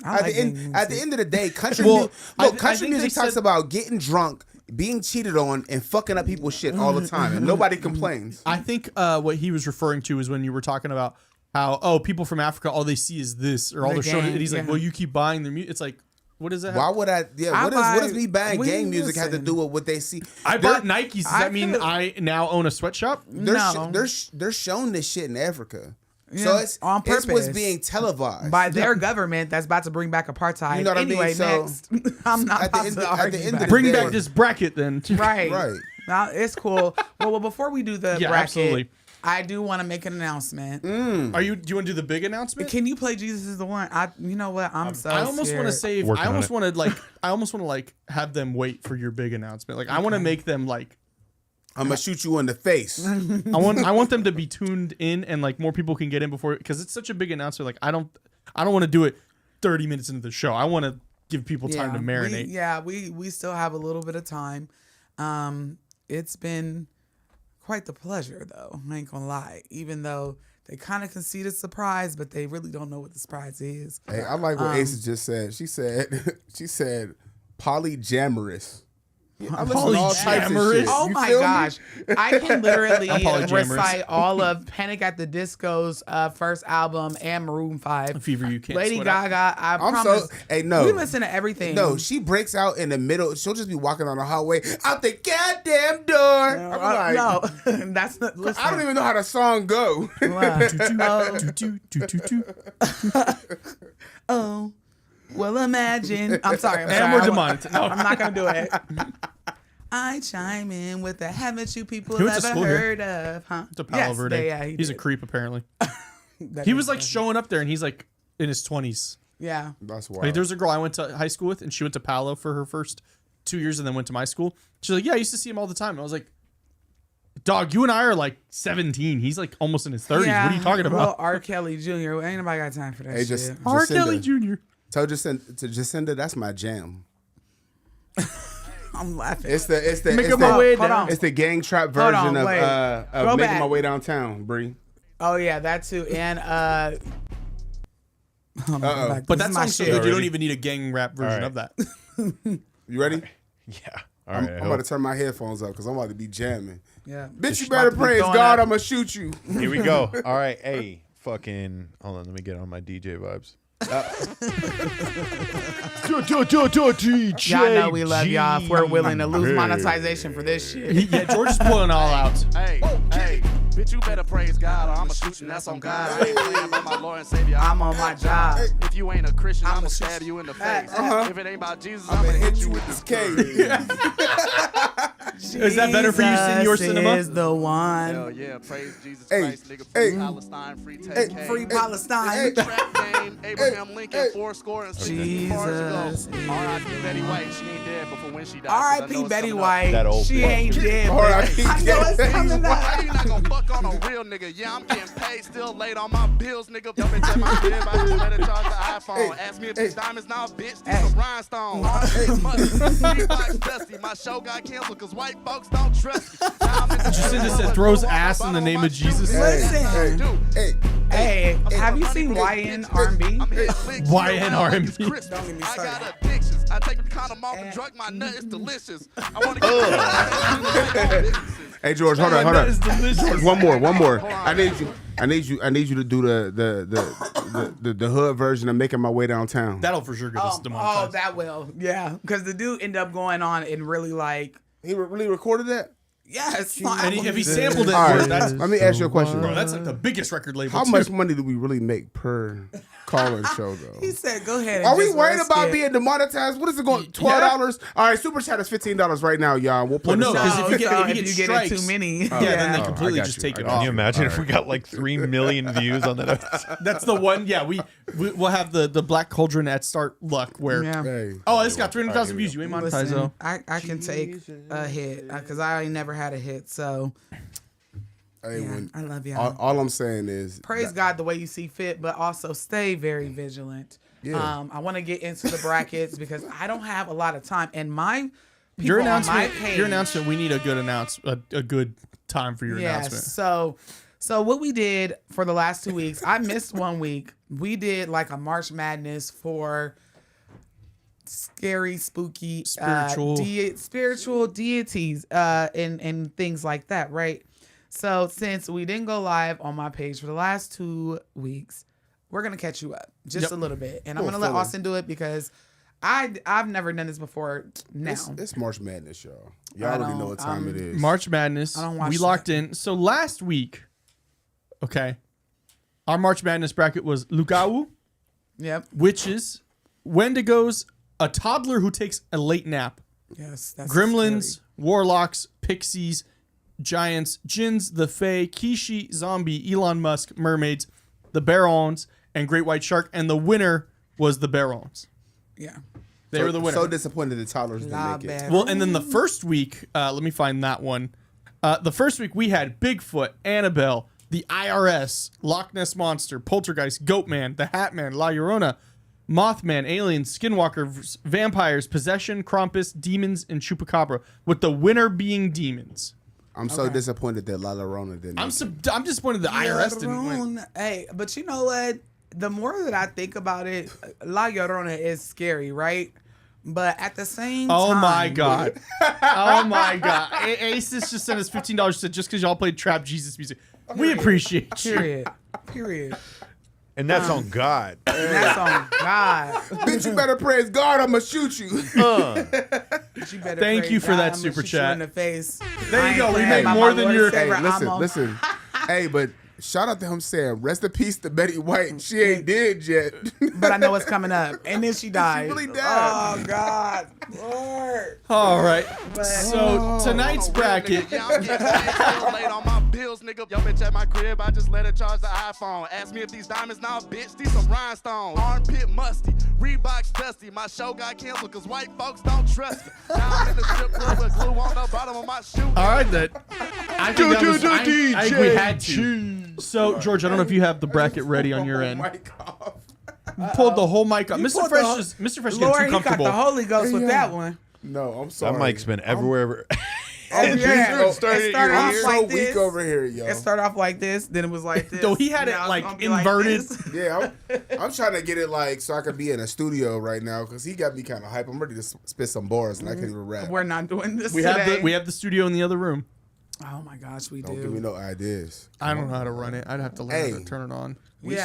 I like gang music. At the end of the day, country Well, I country think music they talks said- about getting drunk, being cheated on, and fucking up people's shit all the time, and nobody complains. I think what he was referring to is when you were talking about how people from Africa, all they see is this, or all The they're showing. gang, And he's like, yeah. well, you keep buying their music. It's like, what does that? Why Have? would I? Yeah, I what does buy- me buying we- gang music have to listen. do with what they see? I They're- bought Nikes. Does I that mean feel- I now own a sweatshop? No. They're shown this shit in Africa, Yeah, so it's on It's what's purpose. being televised by their government that's about to bring back apartheid. You know what I mean? Anyway, So, next. I'm not at the about end to of- at the argue end of back. the Bring day- back this bracket then. Right. Right. Now it's cool. Well, before we do the Yeah, bracket, absolutely. I do want to make an announcement. Do you want to do the big announcement? Can you play Jesus is the one? You know what? I'm so I almost want to scared. save. Working I on almost it. want to I almost want to have them wait for your big announcement. Like I want to make them like. I'm gonna shoot you in the face. I want them to be tuned in and like more people can get in before, because it's such a big announcement. Like I don't want to do it 30 minutes into the show. I want to give people time to marinate. We still have a little bit of time. It's been quite the pleasure though. I ain't gonna lie. Even though they kind of conceded surprise, but they really don't know what the surprise is. Hey, I like what Asa just said. She said polyamorous. Yeah, I listen to all types of Polyamorous? shit. Oh You my feel me? gosh. I can literally I'm polyamorous. recite all of Panic at the Disco's first album and Maroon 5. Fever you can't Lady sweat out. Gaga, I I'm promise. so hey no. We listen to everything. No, she breaks out in the middle. She'll just be walking down the hallway out the goddamn door. I'm like, no, that's not. Listen. I don't even know how the song go. Oh, well, imagine. I'm sorry. I'm And sorry. we're I- demonetized. No. I'm not gonna do it. I chime in with the haven't you people He went to ever school here. heard of? Huh? To Palo Verde. Yeah, He's a did. creep apparently. That He makes was like sense. showing up there and he's like in his 20s. Yeah. That's wild. Like there was a girl I went to high school with and she went to Palo for her first 2 years and then went to my school. She's like, yeah, I used to see him all the time. And I was like, dog, you and I are like 17. He's like almost in his 30s. Yeah. What are you talking Well, about? R. Kelly Jr. Ain't nobody got time for that Hey, shit. just R. Jacinda. Kelly Jr. Tell Jacinda that's my jam. I'm laughing. It's the Making my way hold down. on. It's the gang trap Hold version on, wait. of Go making back. my way downtown, Bree. Oh yeah, that too. And hold on, Uh-oh. back. But This that is my song's so shit. good, you don't Already? even need a gang rap version All right. of that. You ready? Yeah. All I'm, right. I'm about to turn my headphones up because I'm about to be jamming. Yeah. Bitch, you About better to be praise throwing God. up. I'm gonna shoot you. Here we go. All right. Hey, fucking. Hold on. Let me get on my DJ vibes. DJ. Y'all know we love y'all if we're willing to lose monetization for this shit. Yeah, George is pulling all out. Hey, hey, bitch, you better praise God or I'ma shoot you, that's on God. I ain't playing about my Lord and Savior. I'm on my job. If you ain't a Christian, I'ma stab you in the face. If it ain't about Jesus, I'm I'ma gonna hit hit you you with with this this cane. Is that better for you, Senor Jesus Cinema? is the one. Hell yeah, praise Jesus Hey, Christ, nigga. hey, Free Palestine, free hey, TK. Free Palestine. Trap game, Abraham Lincoln, 4 and 60 Jesus ago. R.I.P. Betty White, she ain't dead before when she died. 'cause I know R.I.P. it's Betty coming up. White. That old She bitch. ain't dead. R.I.P. I know it's coming How up. you not gonna fuck on a real nigga? Yeah, I'm getting paid, still late on my bills, nigga. Yo, bitch, at my crib, I just better charge the iPhone. Ask me if these diamonds now, bitch, these are rhinestones. Reeboks dusty, my show got canceled cause white folks don't trust me. Jacinda said throws ass in the name of Jesus. Listen. Hey, Hey, have you seen YN R&B? YN R&B. Don't get me I started. got addictions. I take the condom off and drug my nut. It's delicious. I want to get hey, George, hold on. That is delicious. George, one more. I need you to do the hood version of making my way downtown. That'll for sure get us Oh, demonetized. that will. Yeah. Because the dude ended up going on and really like, He really recorded that? Yes. And if he sampled it, All right, that's, let me ask you a question. bro, that's like the biggest record label. How too. much money do we really make per call-in show, though? He said, "Go ahead." And Are we just worried risk about it. being demonetized? What is it going? $12? All right, super chat is $15 right now, y'all. We'll play Well, no, the because song. if you get so if you get strikes, too many, yeah, then they Oh, completely I got just you. take I it got off. Can you imagine if we got like 3 million views on that episode? That's the one. Yeah, we'll have the Black Cauldron at start luck where. Yeah. Hey. Oh, it's got 300,000 views. You ain't monetized Listen, though. I can take a hit because I ain't never had a hit. So Hey, yeah, when- I love y'all. all I'm saying is Praise God the way you see fit, but also stay very vigilant. Yeah. I want to get into the brackets because I don't have a lot of time, and my people Your on my announcement. page, Your announcement. We need a good a good time for your Yes. announcement. So what we did for the last 2 weeks, I missed 1 week. We did like a March Madness for scary, spooky, spiritual deities, and things like that, right? So since we didn't go live on my page for the last 2 weeks, we're gonna catch you up just a little bit, and I'm gonna let Austin do it because I've never done this before. Now it's March Madness, y'all. Y'all already know what time it is. March Madness. I don't watch We locked in. So last week, okay, our March Madness bracket was Lugau, Yep. witches, Wendigos, a toddler who takes a late nap, Yes. That's gremlins, scary. warlocks, pixies, giants, jinns, the fae, Kishi, zombie, Elon Musk, mermaids, the barons, and great white shark. And the winner was the barons. Yeah. They were the winner. So disappointed the toddlers didn't La make it. bad. Well, and then the first week, let me find that one. The first week we had Bigfoot, Annabelle, the IRS, Loch Ness Monster, Poltergeist, Goatman, the Hatman, La Llorona, Mothman, Aliens, Skinwalker, Vampires, Possession, Krampus, Demons, and Chupacabra, with the winner being Demons. I'm so disappointed that La Llorona didn't. I'm disappointed the IRS didn't win. Hey, but you know what? The more that I think about it, La Llorona is scary, right? But at the same time, Oh my god! Oh my god! Aces just sent us $15 said just because y'all played Trap Jesus music, we appreciate you. Period. And that's on God. And that's on God. Bitch, you better praise God. I'ma shoot you. But you better Thank pray you for God, that I'ma super shoot you chat. in the face. There you I ain't go. We playing made by more my than Lord your- and Savior. Hey, I'm listen. Hey, but shout out to him saying, rest in peace to Betty White. She ain't dead yet. But I know it's coming up. And then she died. really died. Oh, God. Lord. All right. So tonight's bracket. Yeah, I'm getting paid still late on my bills, nigga. Yo, bitch at my crib, I just let her charge the iPhone. Ask me if these diamonds now, bitch, these some rhinestones. Armpit musty, Reebok's dusty. My show got canceled cause white folks don't trust me. Now I'm in the strip club with glue on the bottom of my shoe. All right, then. I think that was- I think we had to. So George, I don't know if you have the bracket ready on your end. Mic off. You pulled the whole mic up. Mr. pulled Fresh the- is Mr. Fresh is Lord, getting he too got comfortable. the Holy Ghost with that one. No, I'm sorry. That mic's been everywhere. Yeah. started started your off ear. so like weak this. over here, yo. It started off like this, then it was like this. Though he had it now it's like gonna be inverted. this. Yeah, I'm trying to get it like so I could be in a studio right now because he got me kind of hype. I'm ready to spit some bars and I can't even rap. We're not doing this we today. have the studio in the other room. Oh my gosh, we Don't do. give me no ideas. I don't know how to run it. I'd have to learn how to Hey. turn it on. We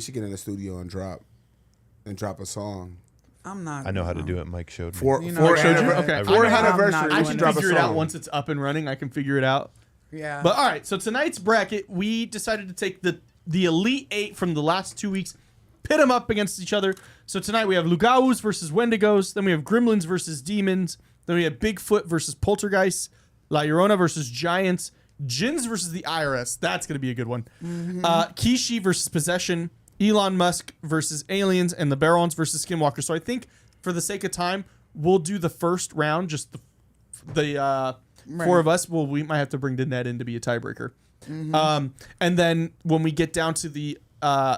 should get in the studio and drop a song. I'm not. I know how to do it. Mike showed me. For You know for what? Showed you? anniver- Okay. for I'm not anniversary, doing we I should can it. drop a figure it out song. once it's up and running. I can figure it out. Yeah. But all right, so tonight's bracket, we decided to take the Elite Eight from the last 2 weeks, pit them up against each other. So tonight we have Lugaus versus Wendigos, then we have Gremlins versus Demons, then we have Bigfoot versus Poltergeist, La Llorona versus Giants, Jinns versus the IRS. That's going to be a good one. Kishi versus Possession, Elon Musk versus Aliens, and the Barons versus Skinwalker. So I think for the sake of time, we'll do the first round, just the four of us. Well, we might have to bring Danette in to be a tiebreaker. And then when we get down to the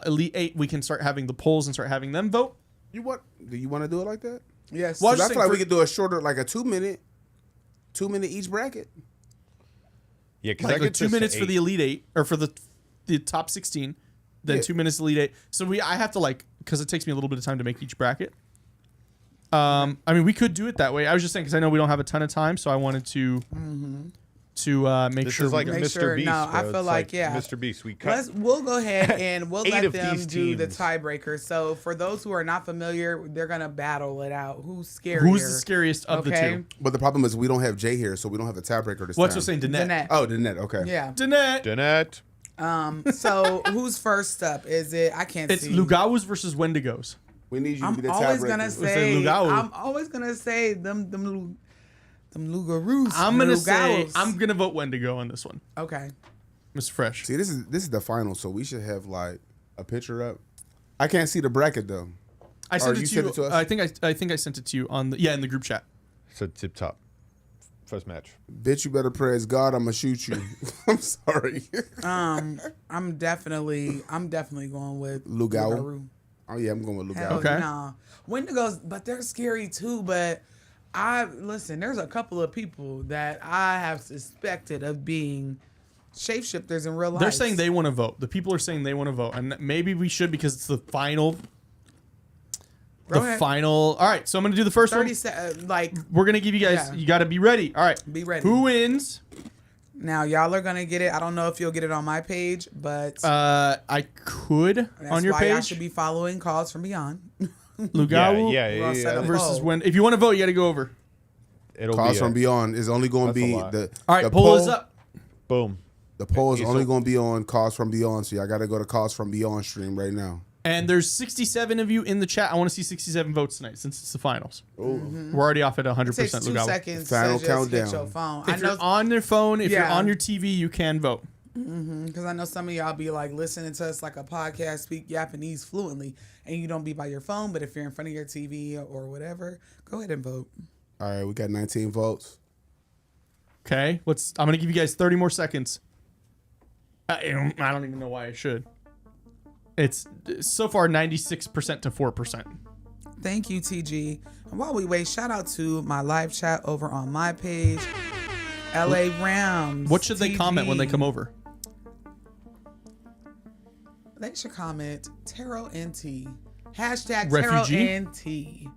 Elite Eight, we can start having the polls and start having them vote. Do you want to do it like that? yes. Well, 'Cause I just feel like think we could do a shorter, like a 2-minute each bracket. Yeah, because Like 2 minutes for the Elite Eight or for the top 16, then Yeah. 2 minutes Elite Eight. So I have to because it takes me a little bit of time to make each bracket. I mean, we could do it that way. I was just saying because I know we don't have a ton of time, so I wanted to to make This sure. is like we- a Make Mr. sure- Beast. no, I bro. feel It's like, yeah. Mr. Beast. We cut. We'll go ahead and we'll 8 let of them these do the teams. tiebreaker. So for those who are not familiar, they're gonna battle it out. Who's scarier? Who's the scariest of the Okay. two? But the problem is we don't have Jay here, so we don't have a tiebreaker this What's time. your saying, Danette? Danette. Oh, Danette. Okay. Yeah. Danette. Danette. So who's first up? Is it? I can't It's see. Lugawus versus Wendigos. We need you to I'm be the always tiebreaker. gonna say say. Lugao. I'm always gonna say them Lugaroos. I'm gonna say Lugawos. I'm gonna vote Wendigo on this one, Okay. Mr. Fresh. See, this is the final, so we should have like a picture up. I can't see the bracket though. I sent you it to sent you. it to us? I think I sent it to you on the in the group chat. So tip top. First match. Bitch, you better praise God. I'ma shoot you. I'm sorry. I'm definitely going with Lugao. Lugaru. Oh yeah, I'm going with Hell Lugao. Okay. no. Wendigos, but they're scary too. But listen, there's a couple of people that I have suspected of being shapeshifters in real life. They're saying they want to vote. The people are saying they want to vote, and maybe we should because it's the final. Go ahead. All right, so I'm gonna do the first 30 one. like We're gonna give you guys. Yeah. You got to be ready. All right. Be ready. Who wins? now, y'all are gonna get it. I don't know if you'll get it on my page, but I could that's on your why I page. should be following Calls from Beyond. Lugawu We'll set up versus poll. when. If you want to vote, you got to go over. It'll Calls be from Beyond is only going to That's a be lot. the. All right, the poll is up. boom. The poll is Okay, only so- going to be on Calls from Beyond, so y'all got to go to Calls from Beyond stream right now. And there's 67 of you in the chat. I want to see 67 votes tonight since it's the finals. Mm-hmm. We're already off at 100%. It takes 2 Lugawu. seconds Final to just hit countdown. your phone. If you're on your phone, if you're Yeah. on your TV, you can vote. Because I know some of y'all be like listening to us like a podcast, speak Japanese fluently, and you don't be by your phone. But if you're in front of your TV or whatever, go ahead and vote. All right, we got 19 votes. Okay, I'm gonna give you guys 30 more seconds. I don't even know why I should. It's so far 96% to 4%. Thank you, TG. And while we wait, shout out to my live chat over on my page, LA Rams. What should they TG. comment when they come over? They should comment Taro NT. Hashtag Refugee? Taro NT.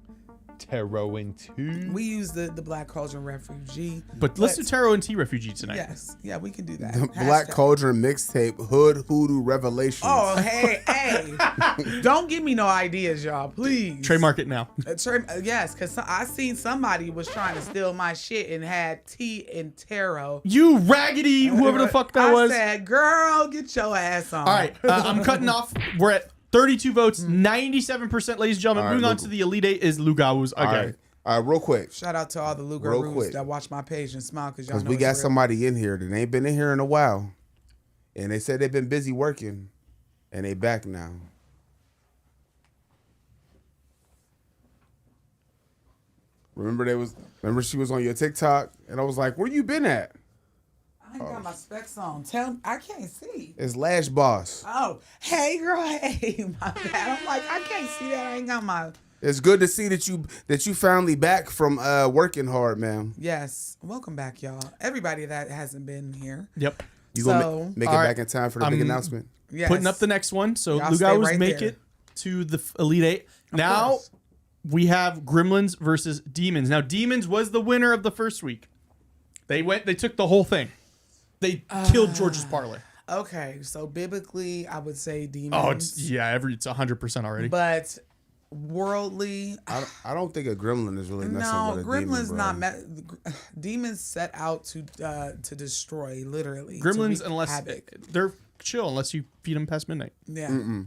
Tarot in 2. We use the Black Cauldron Refugee. But let's do Taro and T refugee tonight. Yes. Yeah, we can do that. The Black Hashtag. Cauldron mixtape, Hood Hoodoo Revelations. Oh, hey. Don't give me no ideas, y'all, please. Trademark it now. Yes, because I seen somebody was trying to steal my shit and had T and Taro. You raggedy whoever the fuck that was. I said, girl, get your ass on. All right, I'm cutting off. We're at 32 votes, 97%, ladies and gentlemen. All right, Moving on Luga. to the Elite Eight is Lugawus All again. right. All right, real quick. Shout out to all the Real Lugaroos quick. that watch my page and smile because y'all Because know we it's got real. somebody in here that ain't been in here in a while. And they said they've been busy working. And they back now. Remember she was on your TikTok? And I was like, where you been at? I ain't got my specs on. I can't see. It's Lash Boss. Oh, hey, girl, hey. My bad. I'm like, I can't see that. I ain't got my... It's good to see that you finally back from working hard, man. Yes. Welcome back, y'all. Everybody that hasn't been here. Yep. You gonna So- make it All right. back in time for the big announcement? Yes. Putting up the next one. So Y'all stay Lugawus right make there. it to the Elite Eight. Now course. we have Gremlins versus Demons. Now Demons was the winner of the first week. They took the whole thing. They killed George's parlay. Okay, so biblically, I would say demons. Oh, it's 100% already. But worldly, I don't think a gremlin is really messing no, with a gremlins demon, bro. not. Demons set out to destroy, literally. to Gremlins, wreak unless havoc. they're chill, unless you feed them past midnight. Yeah.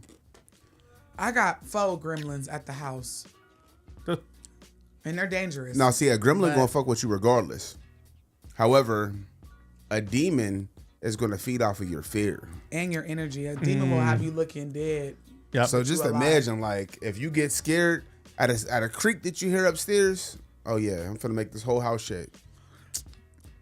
I got 4 gremlins at the house, The- and they're dangerous. Now, see, a gremlin But- gonna fuck with you regardless. However, a demon is gonna feed off of your fear. And your energy. A demon will have you looking dead. Yep. So just you alive. imagine, like, if you get scared at a creak that you hear upstairs. Oh yeah, I'm finna make this whole house shake.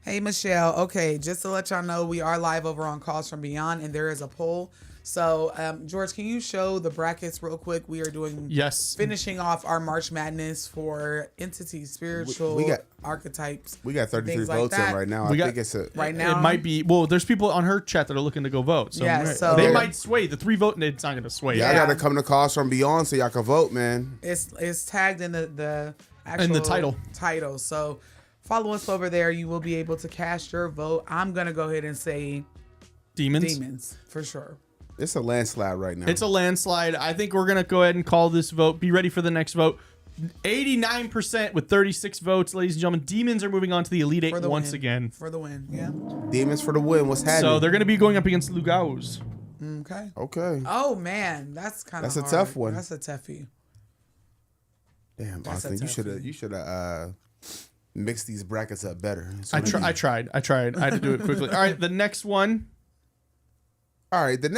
Hey, Michelle. Okay, just to let y'all know, we are live over on Calls from Beyond, and there is a poll. So, George, can you show the brackets real quick? We are doing Yes. finishing off our March Madness for entities, spiritual we got- archetypes. We got 33 things like votes in that. right now. We I got- think it's a Right now, It might be. Well, there's people on her chat that are looking to go vote. So, Yeah, so- they Yeah. might sway. The 3 voting, it's not going to sway. Y'all Yeah. gotta come to Calls from Beyond so y'all can vote, man. it's tagged in the actual title. Title. So Follow us over there. You will be able to cast your vote. I'm going to go ahead and say Demons, for sure. It's a landslide right now. It's a landslide. I think we're going to go ahead and call this vote. Be ready for the next vote. 89% with 36 votes, ladies and gentlemen. Demons are moving on to the Elite Eight once again. For the win, yeah. Demons for the win. What's happening? So they're going to be going up against Lugaos. Okay. Okay. Oh, man. That's kind of That's a tough one. That's a toughie. Damn, That's a Austin, you should have mixed these brackets up better. I tried. I had to do it quickly. All right, the next one. All right, the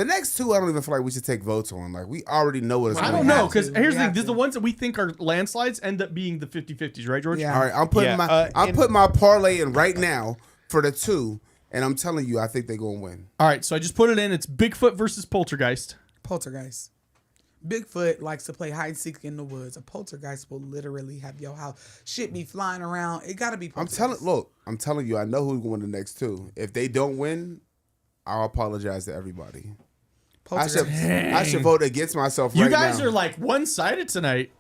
next two, I don't even feel like we should take votes on. Like, we already know what it's I going don't to know, because here's the thing. to. The ones that we think are landslides end up being the 50-50s, right, George? Yeah. All right, I'm putting my parlay in right now for the two, and I'm telling you, I think they're going to win. All right, so I just put it in. It's Bigfoot versus Poltergeist. Poltergeist. Bigfoot likes to play hide and seek in the woods. A poltergeist will literally have your house. Shit be flying around. It got to be poltergeist. I'm telling you, I know who's going to win the next two. If they don't win, I'll apologize to everybody. I should vote against myself right now. You guys are like one-sided tonight.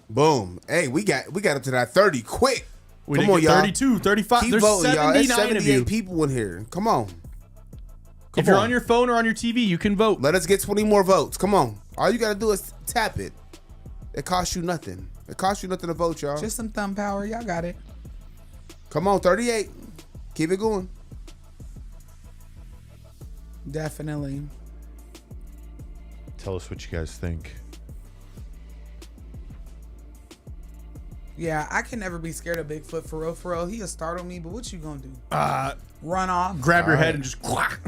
Boom. Hey, we got up to that 30 quick. We Come did on, get y'all. 32, 35. Keep There's voting, y'all. There's 79 of you. 78 people in here. Come on. If you're on your phone or on your TV, you can vote. Let us get 20 more votes. Come on. All you got to do is tap it. It costs you nothing. It costs you nothing to vote, y'all. Just some thumb power. Y'all got it. Come on, 38. Keep it going. Definitely. Tell us what you guys think. Yeah, I can never be scared of Bigfoot for real. For real, he'll startle me. But what you gonna do? Run off? Grab your head and just quack.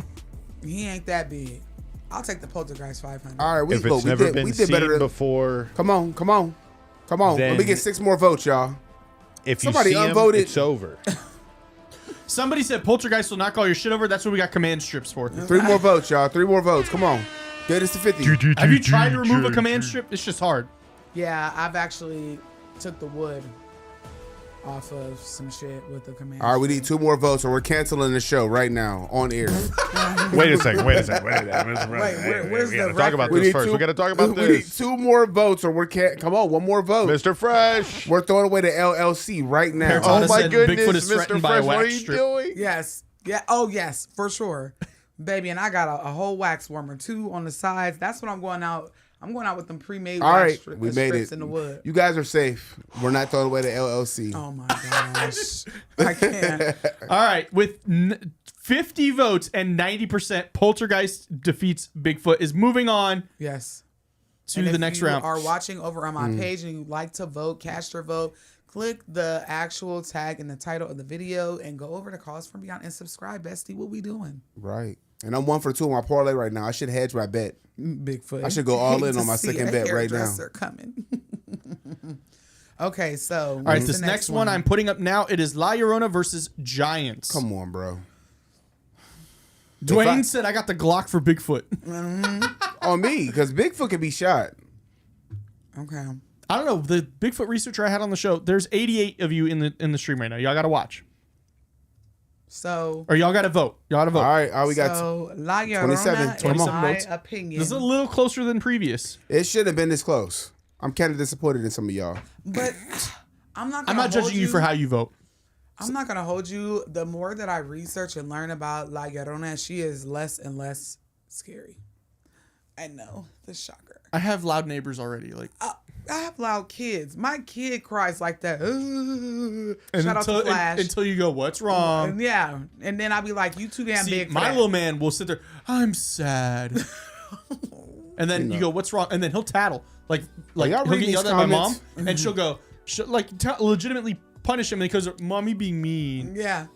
He ain't that big. I'll take the Poltergeist 500. All right, If it's never been seen better before, Come on. Let me get 6 more votes, y'all. if you Somebody see him, unvoted. it's over. Somebody said Poltergeist will knock all your shit over. That's what we got command strips for. 3 more votes, y'all. 3 more votes. Come on. Get us to 50. Have you tried to remove a command strip? It's just hard. Yeah, I've actually took the wood off of some shit with the command. All right, we need 2 more votes, or we're canceling the show right now on air. Wait a second. where's the We gotta talk about record? this first. We gotta talk about We need this. 2 more votes, or we're come on, 1 more vote. Mr. Fresh. We're throwing away the LLC right now. Parents Oh Anna my said Bigfoot goodness, is threatened Mr. by a Fresh, what are wax you strip. doing? Yes. Yeah. Oh, yes, for sure. Baby, and I got a whole wax warmer too on the sides. That's what I'm going out. I'm going out with them pre-made All wax right, we made strips it. in the wood. You guys are safe. We're not throwing away the LLC. Oh my gosh. I can't. All right, with 50 votes and 90%, Poltergeist defeats Bigfoot, is moving on Yes. to And the if next you round. are watching over on my page and you like to vote, cast your vote, click the actual tag in the title of the video and go over to Calls From Beyond and subscribe, bestie. What we doing? Right. And I'm 1 for 2 on my parlay right now. I should hedge my bet. Bigfoot. I should go all Hate in to on my see second a bet right now. hairdresser coming. Okay, so All right, this next one I'm putting up now, it is La Llorona versus Giants. Come on, bro. Dwayne said I got the Glock for Bigfoot. On me, because Bigfoot can be shot. Okay. I don't know. The Bigfoot researcher I had on the show, there's 88 of you in the stream right now. Y'all got to watch. So Or y'all got to vote. Y'all got to vote. All right, we got. so La Llorona, 27, in 27 my votes. opinion, This is a little closer than previous. It should have been this close. I'm kind of disappointed in some of y'all. but I'm not. I'm Gonna not judging you for how you vote. I'm not gonna hold you. The more that I research and learn about La Llorona, she is less and less scary. I know, the shocker. I have loud neighbors already. Like, I have loud kids. My kid cries like that. and Shout out to Flash. until you go, what's wrong? And yeah, and then I'll be like, "You too damn See, big." For my that. little man will sit there. I'm sad. And then you go, what's wrong? And then he'll tattle. Like y'all he'll reading get yelled these at by mom, comments? and she'll go, legitimately punish him because mommy being mean. Yeah.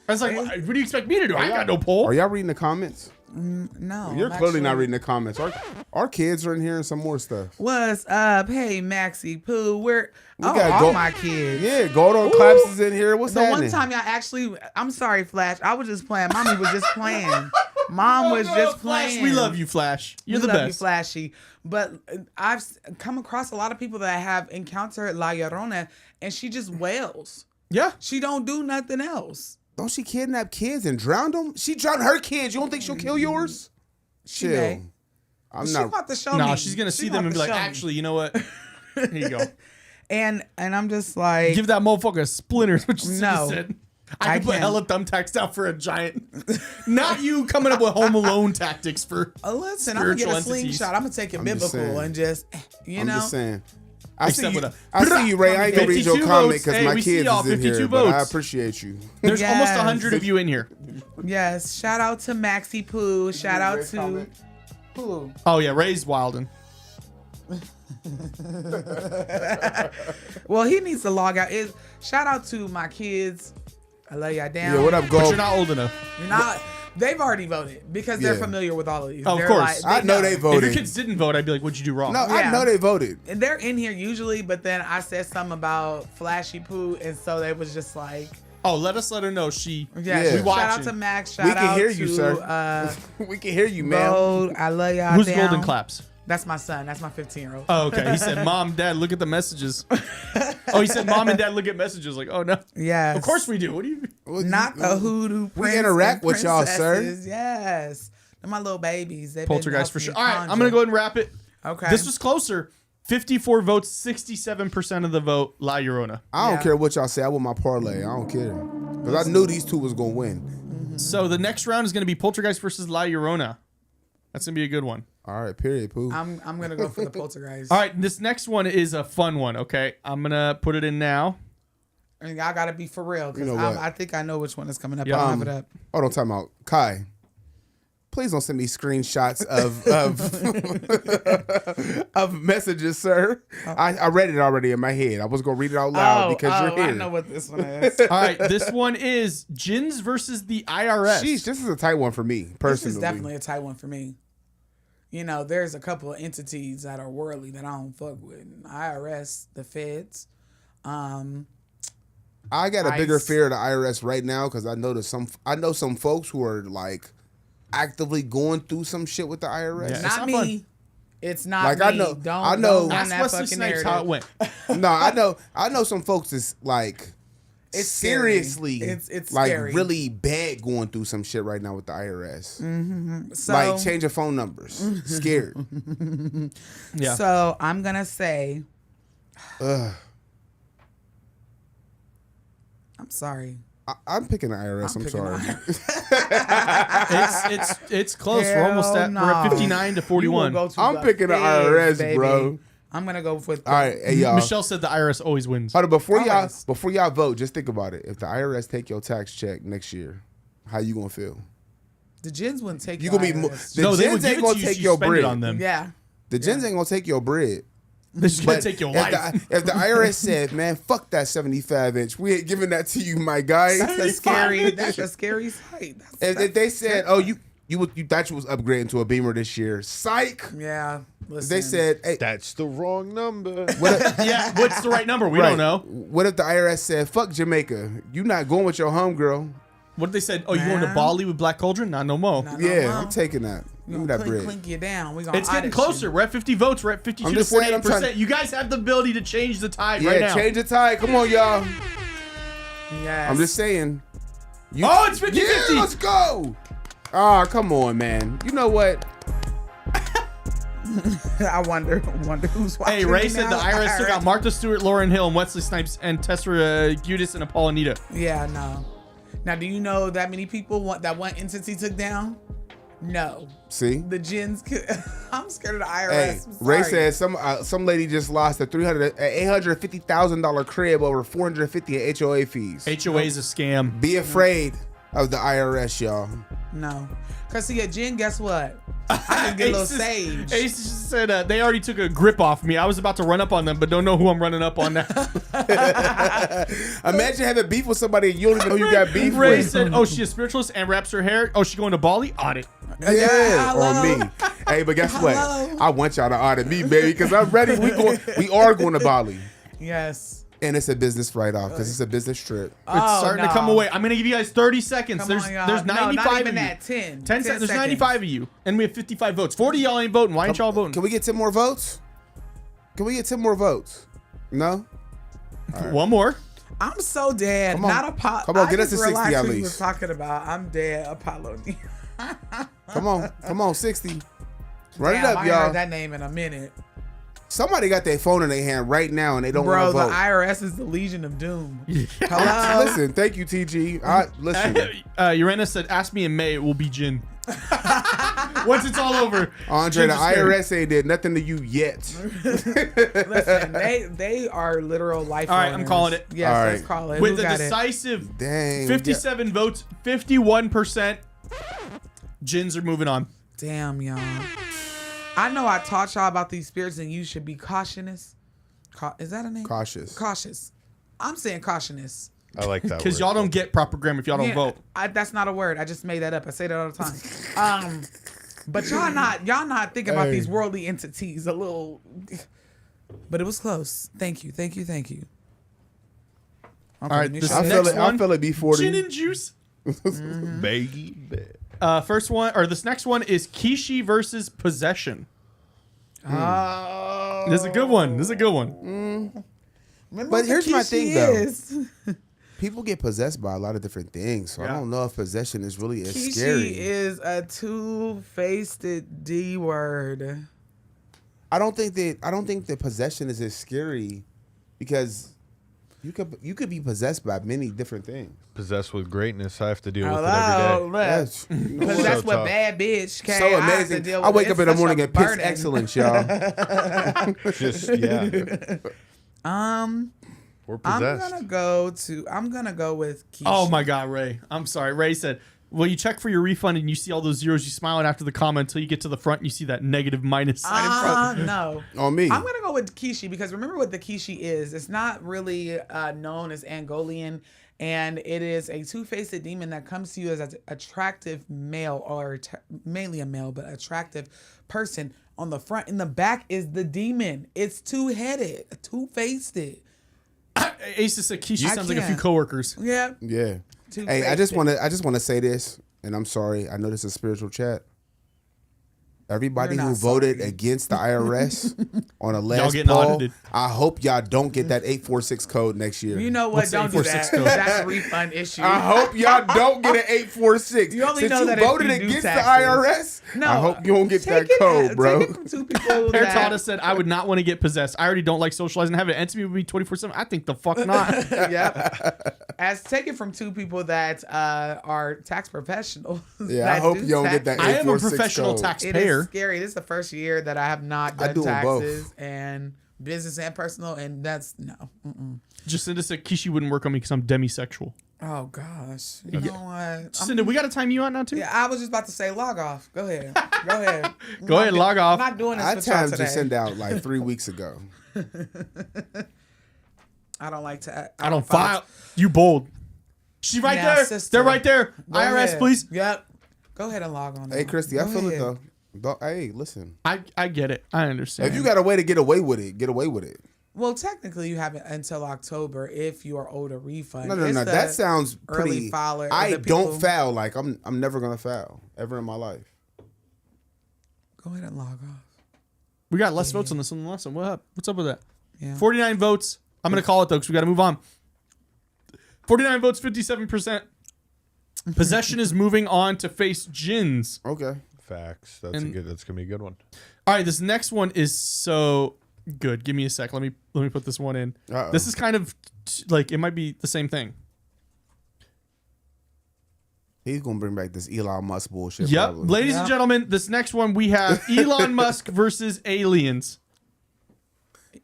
I was like, what do you expect me to do? I ain't got no pull. Are y'all reading the comments? No. You're I'm clearly not actually- reading the comments. Our kids are in here and some more stuff. What's up? Hey, Maxie Pooh. Where? got all Gold- my kids. Yeah, Gold Claps is in here. What's The happening? one time y'all actually, I'm sorry, Flash. I was just playing. Mommy was just playing. Mom was just Flash, playing. we love you, Flash. You're We the love you, best. Flashy. But I've come across a lot of people that have encountered La Llorona, and she just wails. Yeah. She don't do nothing else. Don't she kidnap kids and drown them? She drowned her kids. You don't think she'll kill yours? She Chill. may. I'm She not. about to show me. No, she's gonna She see them about and be to like, show me. actually, you know what? Here you go. And I'm just like, Give that motherfucker a splinter. What you No. said. I could put can't. hella thumbtacks out for a giant. Not you coming up with Home Alone tactics for. listen, I'm gonna get a spiritual entities. slingshot. I'm gonna take it I'm just biblical saying. and just, I'm just saying. I Except see you. with a- I see you, Ray. I ain't gonna read your 52 comment votes. because Hey, my we see kids y'all, is in 52 here. But I votes. appreciate you. There's almost Yes. 100 of you in here. Yes. Shout out to Maxie Poo. Shout out to Pooh. Oh yeah, Ray's wildin'. Well, he needs to log out. Shout out to my kids. I love y'all down. Yeah, what up, But Gold? you're not old enough. You're not. They've already voted because they're Yeah. familiar with all of these. Oh, of They're course. I know they If your voted. kids didn't vote, I'd be like, "What'd you do wrong?" No, I Yeah. know they voted. And they're in here usually, but then I said something about Flashy Poo, and so they was just like, Oh, let her know she. yeah. Yeah. We Shout watching. out to Max. Shout We can out hear to, you, sir. We can hear you, man. Gold. I love y'all Who's down. golden claps? That's my son. That's my 15-year-old. Oh, okay. He said, "Mom, Dad, look at the messages." Oh, he said, "Mom and Dad, look at messages." Like, oh no. Yes. Of course we do. What do you? Well, Not the hoodoo. We prince interact and with y'all, sir. princesses. Yes. They're my little babies. They've Poltergeist for been sure. helping All me right, I'm gonna go ahead and wrap it. Okay. This was closer. 54 votes, 67% of the vote. La Llorona. I don't Yeah. care what y'all say. I want my parlay. I don't care because I knew these two was gonna win. So the next round is gonna be Poltergeist versus La Llorona. That's gonna be a good one. All right, period. Pooh. I'm gonna go for the poltergeist. All right, this next one is a fun one. Okay, I'm gonna put it in now. And y'all gotta be for real because You know what? I think I know which one is coming up. Yeah. I'll have it up. Hold on, time out. Kai, please don't send me screenshots of messages, sir. I read it already in my head. I was gonna read it out loud because you're here. I know what this one is. All right, this one is Jins versus the IRS. Sheesh, this is a tight one for me This personally. is definitely a tight one for me. You know, there's a couple of entities that are worldly that I don't fuck with. IRS, the feds. I got a bigger ICE. fear of the IRS right now because I know some folks who are like actively going through some shit with the IRS. Yeah. Not not me. fun. It's not Like, me. I know- Don't I know- Don't run Ask that Wesley fucking Snipes narrative. how it went. No, I know some folks is like It's scary. seriously It's like scary. really bad going through some shit right now with the IRS. So, Like changing phone numbers. Scared. Yeah. So I'm gonna say, Ugh. I'm sorry. I'm picking the IRS. I'm picking sorry. It's close. We're almost Hell at we're at no. 59 to 41. You will go to I'm the picking the feds, IRS, baby. bro. I'm gonna go with. All right, hey y'all. Michelle said the IRS always wins. Hold on, before Always. y'all vote, just think about it. If the IRS take your tax check next year, how you gonna feel? The Jins wouldn't take. You your gonna be IRS. the No, they gens would give ain't it gonna to you. take You your spend bread it on them. Yeah. The gens ain't gonna take your bread. They're just gonna But take your if life. if the IRS said, "Man, fuck that 75-inch, we ain't giving that to you, my guy." That's a scary. That's a scary sight. If they said, "Oh, you thought you was upgrading to a Beamer this year," psych. Yeah. If Listen. they said, "Hey, That's the wrong number. what if, Yeah, what's the right number? We right, don't know. What if the IRS said, "Fuck Jamaica, you not going with your homegirl"? What did they said? Oh, you going to Man. Bali with Black Cauldron? Not no more. Not Yeah, no more. I'm taking that. Give me that bread. Clink you down. We gonna It's getting audit closer. you. We're at 50 votes. We're at 52 I'm to just saying, I'm 48%. trying- You guys have the ability to change the tide Yeah, right now. change the tide. Come on, y'all. Yes. I'm just saying. Oh, it's 50-50. Yeah, let's go. Ah, come on, man. You know what? I wonder who's watching. Hey, Ray me said now. the IRS took out Martha Stewart, Lauryn Hill, and Wesley Snipes, and Tessa Giudice and Apollinita. Yeah, no. Now, do you know that many people that one entity took down? No. See? The Jins. I'm scared of the IRS. Hey, I'm Ray sorry. said some lady just lost a $850,000 crib over $450 in HOA fees. HOA is a scam. Be afraid of the IRS, y'all. No. Because see, a Jin, guess what? I can get a little sage. Ace just said they already took a grip off me. I was about to run up on them, but don't know who I'm running up on now. Imagine having beef with somebody and you don't even know who you got beef Ray with. said, oh, she's a spiritualist and wraps her hair. Oh, she going to Bali? Audit. Yeah, Hello? on me. Hey, but guess what? Hello? I want y'all to audit me, baby, because I'm ready. We are going to Bali. Yes. And it's a business write-off because it's a business trip. It's starting to come away. I'm going to give you guys 30 seconds. Come there's on, y'all. there's No, 95 not even of you. that. 10 There's seconds. 95 of you. And we have 55 votes. 40 of y'all ain't voting. Why ain't y'all voting? Can we get 10 more votes? Can we get 10 more votes? No? One more. I'm so dead. Come on. Not Apollo. Come on, get us to 60 at Who least. was talking about? I'm dead, Apollo. Come on, 60. Run it Damn, up, I ain't y'all. heard that name in a minute. Somebody got their phone in their hand right now and they don't want to Bro, vote. the IRS is the Legion of Doom. Hello? Listen, thank you, TG. Listen. Uranus said, "Ask me in May. It will be gin." Once it's all over, Andre, the Gin's scared. IRS ain't did nothing to you yet. Listen, they are literal life. All right, I'm owners. calling it. Yes, All let's right. call it. With Who the got it? decisive Dang. 57 votes, 51%. Gins are moving on. Damn, y'all. I know I taught y'all about these spirits, and you should be cautious. Is that a name? Cautious. Cautious. I'm saying cautious. I like that Because word. y'all don't get proper grammar if y'all don't vote. That's not a word. I just made that up. I say that all the time. But y'all not thinking about these worldly entities a little. But it was close. Thank you. Okay, All right, new this shot. next I one, feel it B40. gin and juice. Baby. First one, or this next one is Kishi versus Possession. Oh. This is a good one. Remember But what the here's my Kishi thing, though. is. People get possessed by a lot of different things, so I don't know if possession is really as Kishi scary. is a two-faced D word. I don't think that possession is as scary because you could be possessed by many different things. Possessed with greatness. I have to deal with it Hello, every day. That's Because So that's what tough. bad bitch came. so amazing. I wake up in the morning and piss excellence, y'all. Just, yeah. We're I'm possessed. gonna go with Kishi. Oh my God, Ray. I'm sorry. Ray said, well, you check for your refund and you see all those zeros. You smile after the comment until you get to the front and you see that negative minus sign in front. No. On me. I'm gonna go with Kishi because remember what the Kishi is. It's not really known as Angolian, and it is a two-faced demon that comes to you as an attractive male or mainly a male, but attractive person. On the front, in the back is the demon. It's two-headed, two-faced. Ace said Kishi I sounds like a few can't. coworkers. Yeah. Yeah. Two Hey, I faced just it. want to say this, and I'm sorry. I know this is a spiritual chat. Everybody You're who not voted sorry. against the IRS on a last getting poll, audited. I hope y'all don't get that 846 code next year. You know what? What's the Don't do 846 that. code? That's a refund issue. I hope y'all don't get an 846. You only Since know you that if voted you do against taxes. the IRS, I hope you don't get take that it code, bro. Take it from two people Peritata said, I would not want to get possessed. I already don't like socializing. Having it intimate with me 24/7. I think the fuck not. Yep. As taken from two people that are tax professionals. Yeah, I hope you don't get that I am a 846 professional code. It taxpayer. is scary. This is the first year that I have not I done do them both. taxes and business and personal, and that's no. Mm-mm. Jacinda said Kishi wouldn't work on me because I'm demisexual. Oh gosh, you know what? Jacinda, we got to time you out now too? Yeah, I was just about to say log off. Go ahead. Go ahead. Go ahead, log off. I'm not doing this I with y'all timed today. Jacinda out like 3 weeks ago. I don't like to. I don't file. You bold. She right Now, there. sister. They're right there. Go IRS, ahead. please. Yep. Go ahead and log on. Hey, now. Christy, Go I feel ahead. it though. Hey, listen. I get it. I understand. If you got a way to get away with it, get away with it. Well, technically, you have it until October if you are owed a refund. No. It's the That sounds early pretty. filer. I the people- don't foul. Like I'm never gonna foul ever in my life. Go ahead and log off. we got less votes on this one than last one. What up? What's up with that? Yeah. 49 votes. I'm going to call it though because we got to move on. 49 votes, 57%. Possession is moving on to face Jins. Okay. Facts. That's And- that's gonna be a good one. All right, this next one is so good. Give me a sec. Let me put this one in. Uh-oh. This is kind of like it might be the same thing. He's gonna bring back this Elon Musk bullshit. Yep, probably. ladies and gentlemen, this next one we have Elon Musk versus aliens.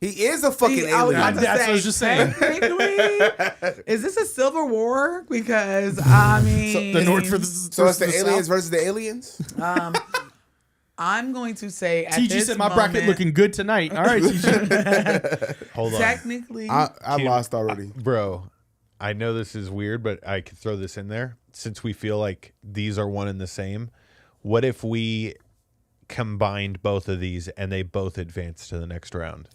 He is a fucking I was alien. about to That's what say, I was just saying. technically, is this a civil war? Because I mean, The North versus So it's the versus aliens South. versus the aliens. I'm going to say at TG this said my bracket moment, looking good tonight. All right, TG. Hold on, technically, I lost already. bro. I know this is weird, but I could throw this in there since we feel like these are one and the same. What if we combined both of these and they both advance to the next round?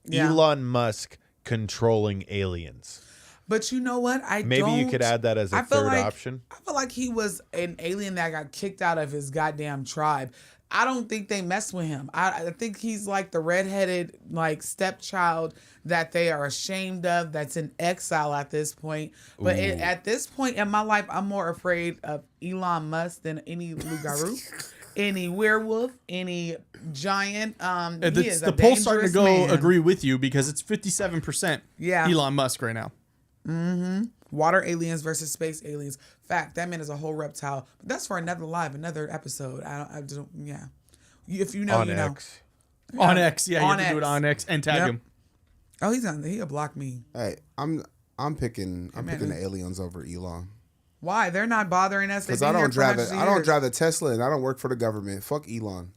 Yeah. Elon Musk controlling aliens. but you know what? Maybe you could add that as a I feel third like- option. I feel like he was an alien that got kicked out of his goddamn tribe. I don't think they mess with him. I think he's like the redheaded like stepchild that they are ashamed of. That's in exile at this point. But at this point in my life, I'm more afraid of Elon Musk than any Lugaru. any werewolf, any giant. He is The a poll's starting to go dangerous man. agree with you because it's 57% Yeah. Elon Musk right now. Water aliens versus space aliens. Fact, that man is a whole reptile. But that's for another episode. I don't. Yeah. If you know, On you know. X. On X, yeah, you On have to do it X. on X and tag Yep. him. Oh, he'll block me. Hey, I'm picking man. the aliens over Elon. Why? They're not bothering us. Because I don't drive a Tesla and I don't work for the government. Fuck Elon.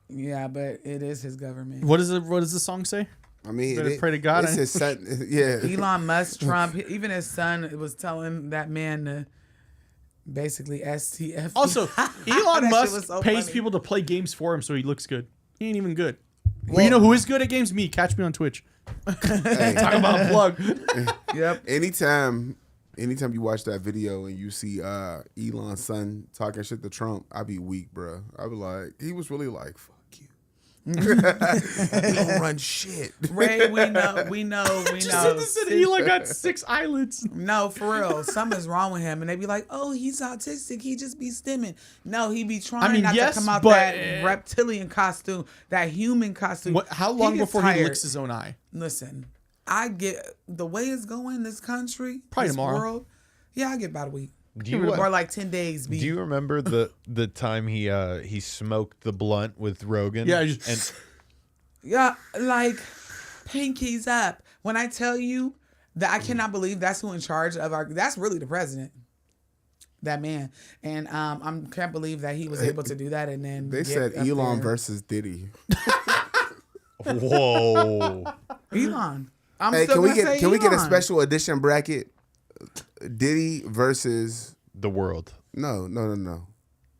Yeah, but it is his government. What does the song say? I mean, Better pray to God. It's his son. Yeah. Elon Musk, Trump, even his son was telling that man to basically STF. Also, Elon That shit Musk was so pays funny. people to play games for him so he looks good. He ain't even good. Well, you know who is good at games? Me. Catch me on Twitch. Hey, Talk about a plug. Yep. anytime you watch that video and you see Elon's son talking shit to Trump, I be weak, bro. I be like, he was really like, fuck you. You don't run shit. Ray, we know. Said Elon got 6 eyelids. No, for real. Something's wrong with him. And they be like, oh, he's autistic. He just be stimming. No, he be trying not yes, to come out but- that reptilian costume, that human costume. How long gets before tired. he licks his own eye? Listen, I get the way it's going, this country, Probably this tomorrow. world. Yeah, I get about a week. Do you, Or like 10 days. do you remember the time he smoked the blunt with Rogan? Yeah, and Yeah, like pinkies up. When I tell you that I cannot believe that's who in charge of that's really the president. That man. And I can't believe that he was able to do that and then They get said up Elon there. versus Diddy. whoa. Elon. I'm Hey, still can we gonna get say can we get a Elon. special edition bracket? Diddy versus The world. no.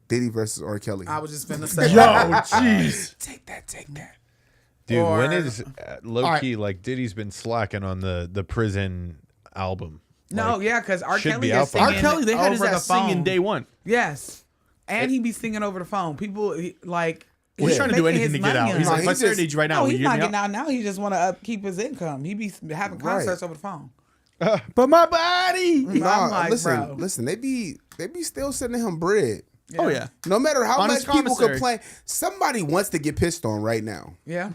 Diddy versus R. Kelly. I was just finna say Yo, jeez. Take that. Dude, when Or- is low All right. key like Diddy's been slacking on the prison album? No, Like, yeah, because R. should Kelly be is out by singing R. Kelly, they had his over the ass singing phone. day one. Yes. And he be singing over the phone. People, like... He's trying to do making anything to his get money out. on He's it. like, No, if I he just- serenade you right now, No, will he's you not get me getting out? out now. He just want to upkeep his income. He be having concerts over the phone. But my body. I'm like, bro. listen. They be still sending him bread. Oh, yeah. No matter how On his much people commissary. complain, somebody wants to get pissed on right now. Yeah.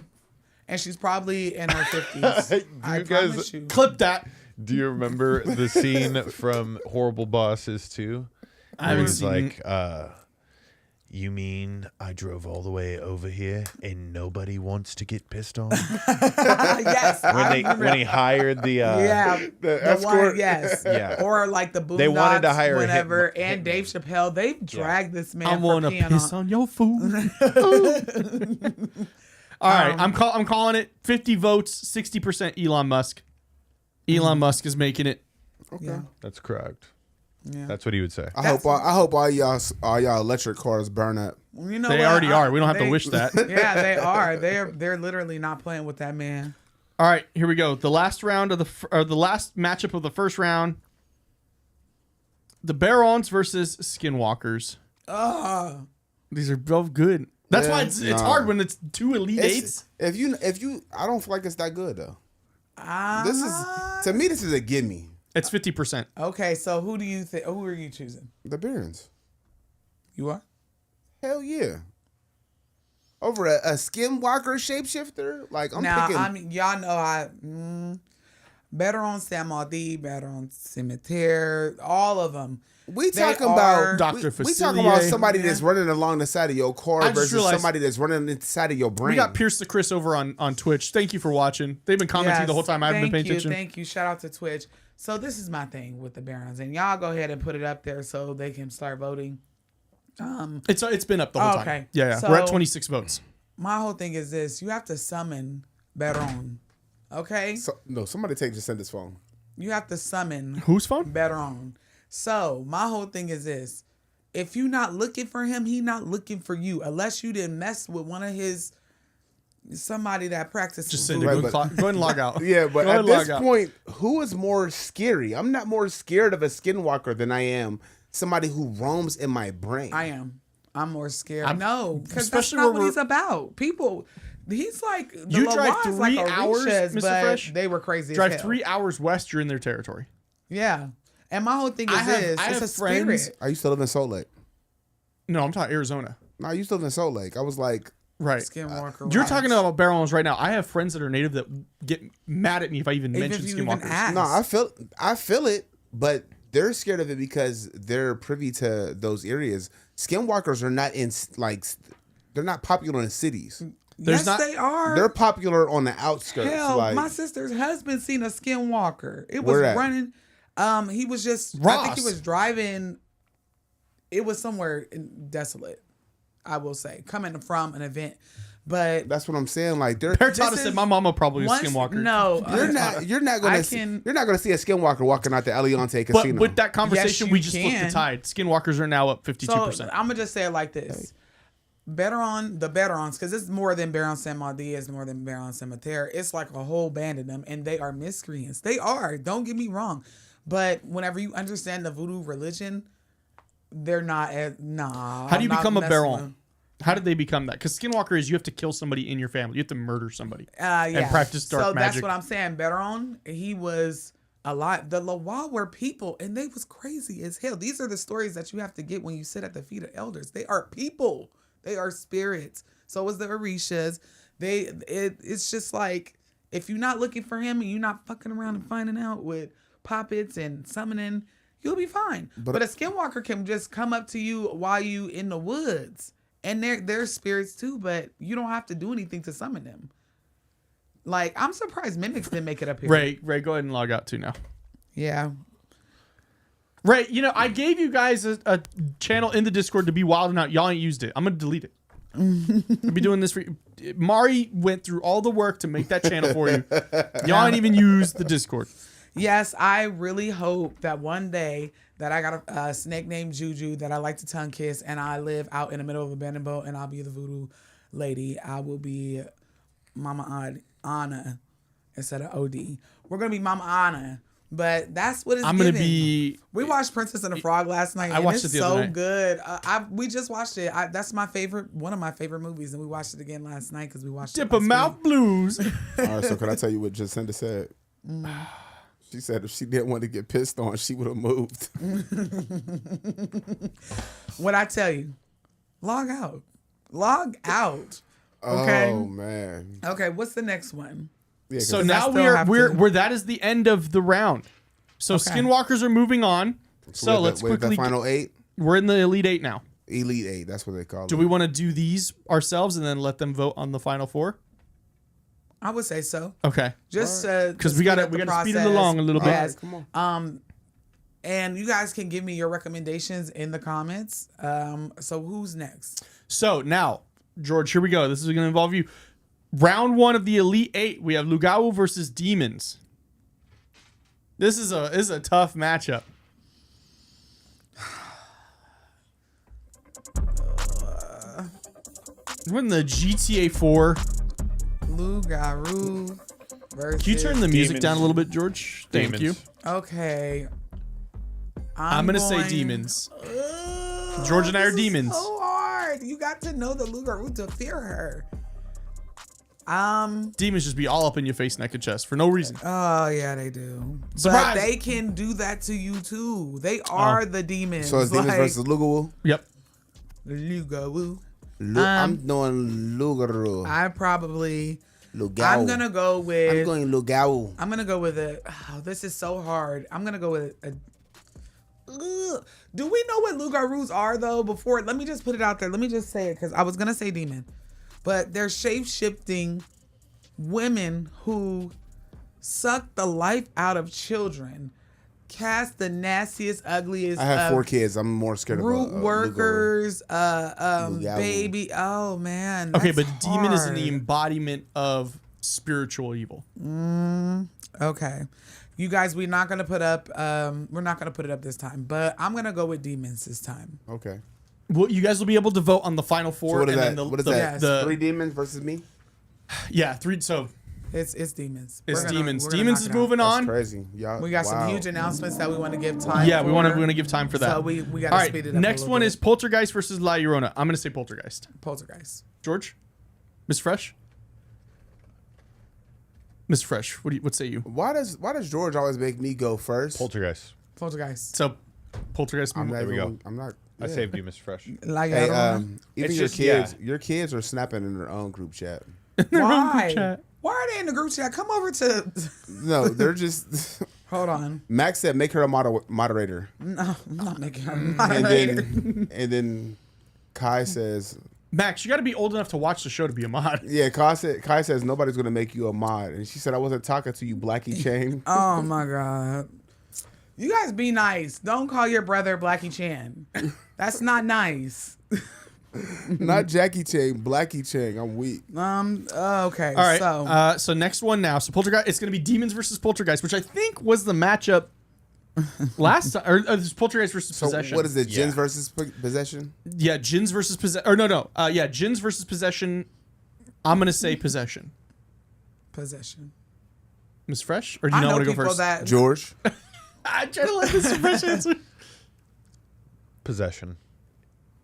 And she's probably in her 50s. I you guys- promise you. Clip that. Do you remember the scene from Horrible Bosses 2? I haven't He's seen- like, you mean I drove all the way over here and nobody wants to get pissed on? Yes. I remember. when he hired the Yeah, the escort? one, yes, Yeah. or like the Boondocks, They wanted to hire a whenever, hitman. and Dave Chappelle, they dragged this man I for want to peeing piss on your food. All right, I'm calling it 50 votes, 60% Elon Musk. Elon Musk is making it. Okay. Yeah. That's correct. Yeah. That's what he would say. I hope all y'all electric cars burn up. You know They what? already are. We don't have to They- wish that. Yeah, they are. They're literally not playing with that man. All right, here we go. The last round of the last matchup of the first round. The Barons versus Skinwalkers. These are both good. That's why it's hard when it's two elite eights. If you, I don't feel like it's that good though. This is to me. This is a gimme. It's 50%. Okay, so who do you think? Who are you choosing? The Barons. You are. Hell yeah. Over a skinwalker shapeshifter, like I'm Now, picking. I mean, y'all know better on Samadhi, better on Cimetière, all of them. We They talking are- about Dr. We talking about Facilier. somebody that's running along the side of your car I just versus realized- somebody that's running inside of your brain. We got Pierce the Chris over on Twitch. Thank you for watching. They've been commenting the whole time. I haven't been paying attention. Thank you. Shout out to Twitch. So this is my thing with the Barons, and y'all go ahead and put it up there so they can start voting. It's been up the whole time. Okay. Yeah. So- We're at 26 votes. My whole thing is this: you have to summon Baron. Okay, No, somebody take Jacinda's phone. you have to summon Whose phone? Baron. So my whole thing is this: if you not looking for him, he not looking for you, unless you didn't mess with one of his somebody that practices. Just send voodoo. it. Go ahead and log out. Yeah, but Go at ahead and this log out. point, who is more scary? I'm not more scared of a skinwalker than I am somebody who roams in my brain. I am. I'm more scared. I'm- No, because that's especially not where what we're- he's about. People, he's like the You drive Lawan's 3 like hours, Orisha's, Mr. but Fresh? they were crazy. Drive as hell. 3 hours west, you're in their territory. Yeah, and my whole thing is I have it's a friends- spirit. I used to live in Salt Lake. No, I'm talking Arizona. No, I used to live in Salt Lake. I was like, Right. Skinwalker. You're talking about barrel owners right now. I have friends that are native that get mad at me if I even mention if you even skinwalkers. ask. no, I feel it, but they're scared of it because they're privy to those areas. Skinwalkers are not in they're not popular in cities. Yes, they are. They're popular on the outskirts. Hell, like, my sister's husband seen a skinwalker. It was Where at? running. He was just. I Ross. think he was driving. It was somewhere desolate. I will say, coming from an event, but that's what I'm saying. Like, they're Peritata said my mama probably was skinwalker. No, you're not gonna see a skinwalker walking out the Eliante Casino. But with that conversation, Yes, we you just flipped can. the tide. Skinwalkers are now up 52%. So I'm gonna just say it like this: better on the Better-ons, because it's more than Baron San Maldi, it's more than Baron San Mateo. It's like a whole band of them, and they are miscreants. They are. Don't get me wrong, but whenever you understand the voodoo religion, they're not as nah. How do you I'm not become a messing Baron? with- How did they become that? Because skinwalker is you have to kill somebody in your family. You have to murder somebody Yeah. and practice dark so magic. that's what I'm saying. Better-on, he was alive. The Loa were people, and they was crazy as hell. These are the stories that you have to get when you sit at the feet of elders. They are people. They are spirits. So is the Orishas. It's just like, if you're not looking for him and you're not fucking around and finding out with puppets and summoning, you'll be fine. But a skinwalker can just come up to you while you in the woods. And they're spirits too, but you don't have to do anything to summon them. Like, I'm surprised mimics didn't make it up here. Ray, go ahead and log out too now. Yeah. Ray, I gave you guys a channel in the Discord to be wild and out. Y'all ain't used it. I'm gonna delete it. I'll be doing this for you. Mari went through all the work to make that channel for you. Y'all ain't even used the Discord. Yes, I really hope that one day that I got a snake named Juju that I like to tongue kiss, and I live out in the middle of a abandoned boat, and I'll be the voodoo lady. I will be Mama Anna instead of OD. We're gonna be Mama Anna, but that's what it's. I'm gonna giving. be. We watched Princess and the Frog last night. I and watched it's it the other so night. good. We just watched it. That's my favorite, one of my favorite movies, and we watched it again last night because we watched Dip it. of mouth blues. all right, so can I tell you what Jacinda said? She said if she didn't want to get pissed on, she would have moved. What I tell you, log out. Log out. Okay. Oh man. Okay, what's the next one? Yeah, 'cause So I now still have to- we're that is the end of the round. So Okay. skinwalkers are moving on. So let's with quickly. the final 8, We're in the Elite 8 now. Elite 8. That's what they call Do it. we want to do these ourselves and then let them vote on the final 4? I would say so. Okay. Just Because we gotta speed it along a little bit. Yes. Come on. And you guys can give me your recommendations in the comments. So who's next? So now, George, here we go. This is going to involve you. Round 1 of the Elite 8. We have Lugao versus Demons. This is a tough matchup. We're in the GTA 4. Lugaru versus. Can you turn the music Demons. down a little bit, George? Thank Demons. you. Okay. I'm going to say going- Demons. Ugh, George and I are this is demons. So hard. You got to know the Lugaru to fear her. Demons just be all up in your face, neck, and chest for no reason. Oh yeah, they do. Surprise. But they can do that to you too. They are the demons. So it's Demons like, versus Lugaru. Yep. Lugaru. I'm doing Lugaru. I'm Lugao. I'm gonna go with. I'm going Lugao. I'm gonna go with a. Oh, this is so hard. I'm gonna go with a. Ugh. Do we know what Lugarus are though? Before, let me just put it out there. Let me just say it because I was gonna say demon, but they're shape-shifting women who suck the life out of children, cast the nastiest, ugliest. I have 4 kids. I'm more scared of root Lugaru. workers, Lugao. baby. Oh man. Okay, that's but demon is in the hard. embodiment of spiritual evil. Okay. You guys, we're not gonna put up it up this time, but I'm gonna go with demons this time. Okay. Well, you guys will be able to vote on the final 4. So what is and that? then the, What is the, that? the- 3 demons versus me? yeah, 3. So It's demons. it's We're gonna- demons. we're gonna Demons knock is it out. moving That's on. crazy. Y'all, We got some wow. huge announcements that we want to give time. Yeah, we want for. to give time for that. So we got All to right, speed it up. next one is Poltergeist versus La Llorona. I'm gonna say Poltergeist. Poltergeist. George, Miss Fresh, Miss Fresh. What say you? Why does George always make me go first? Poltergeist. Poltergeist. So Poltergeist. I'm not There we even, go. I'm not I saved you, Mr. Fresh. Like, Hey, I even It's your just- kids, yeah. your kids are snapping in their own group chat. why? chat. Why are they in the group chat? Come over to. No, they're just. Hold on. Max said, "Make her a moderator," No, I'm not making her and moderator. then Kai says, Max, you got to be old enough to watch the show to be a mod. "Yeah." Kai says, "Nobody's gonna make you a mod," and she said, "I wasn't talking to you, Blackie Chain." Oh my god. You guys be nice. Don't call your brother Blackie Chan. That's not nice. Not Jackie Chain, Blackie Chain. I'm weak. Okay. All right. So So next one now. So Poltergeist. It's going to be Demons versus Poltergeist, which I think was the matchup last time. Or this Poltergeist versus So Possession. what is it? Yeah. Jins versus Possession? Yeah, Jins versus Possession. Or no. Yeah, Jins versus Possession. I'm going to say Possession. possession. Miss Fresh? Or do you I not know want to go people first? that George. I try to let this Fresh answer. Possession.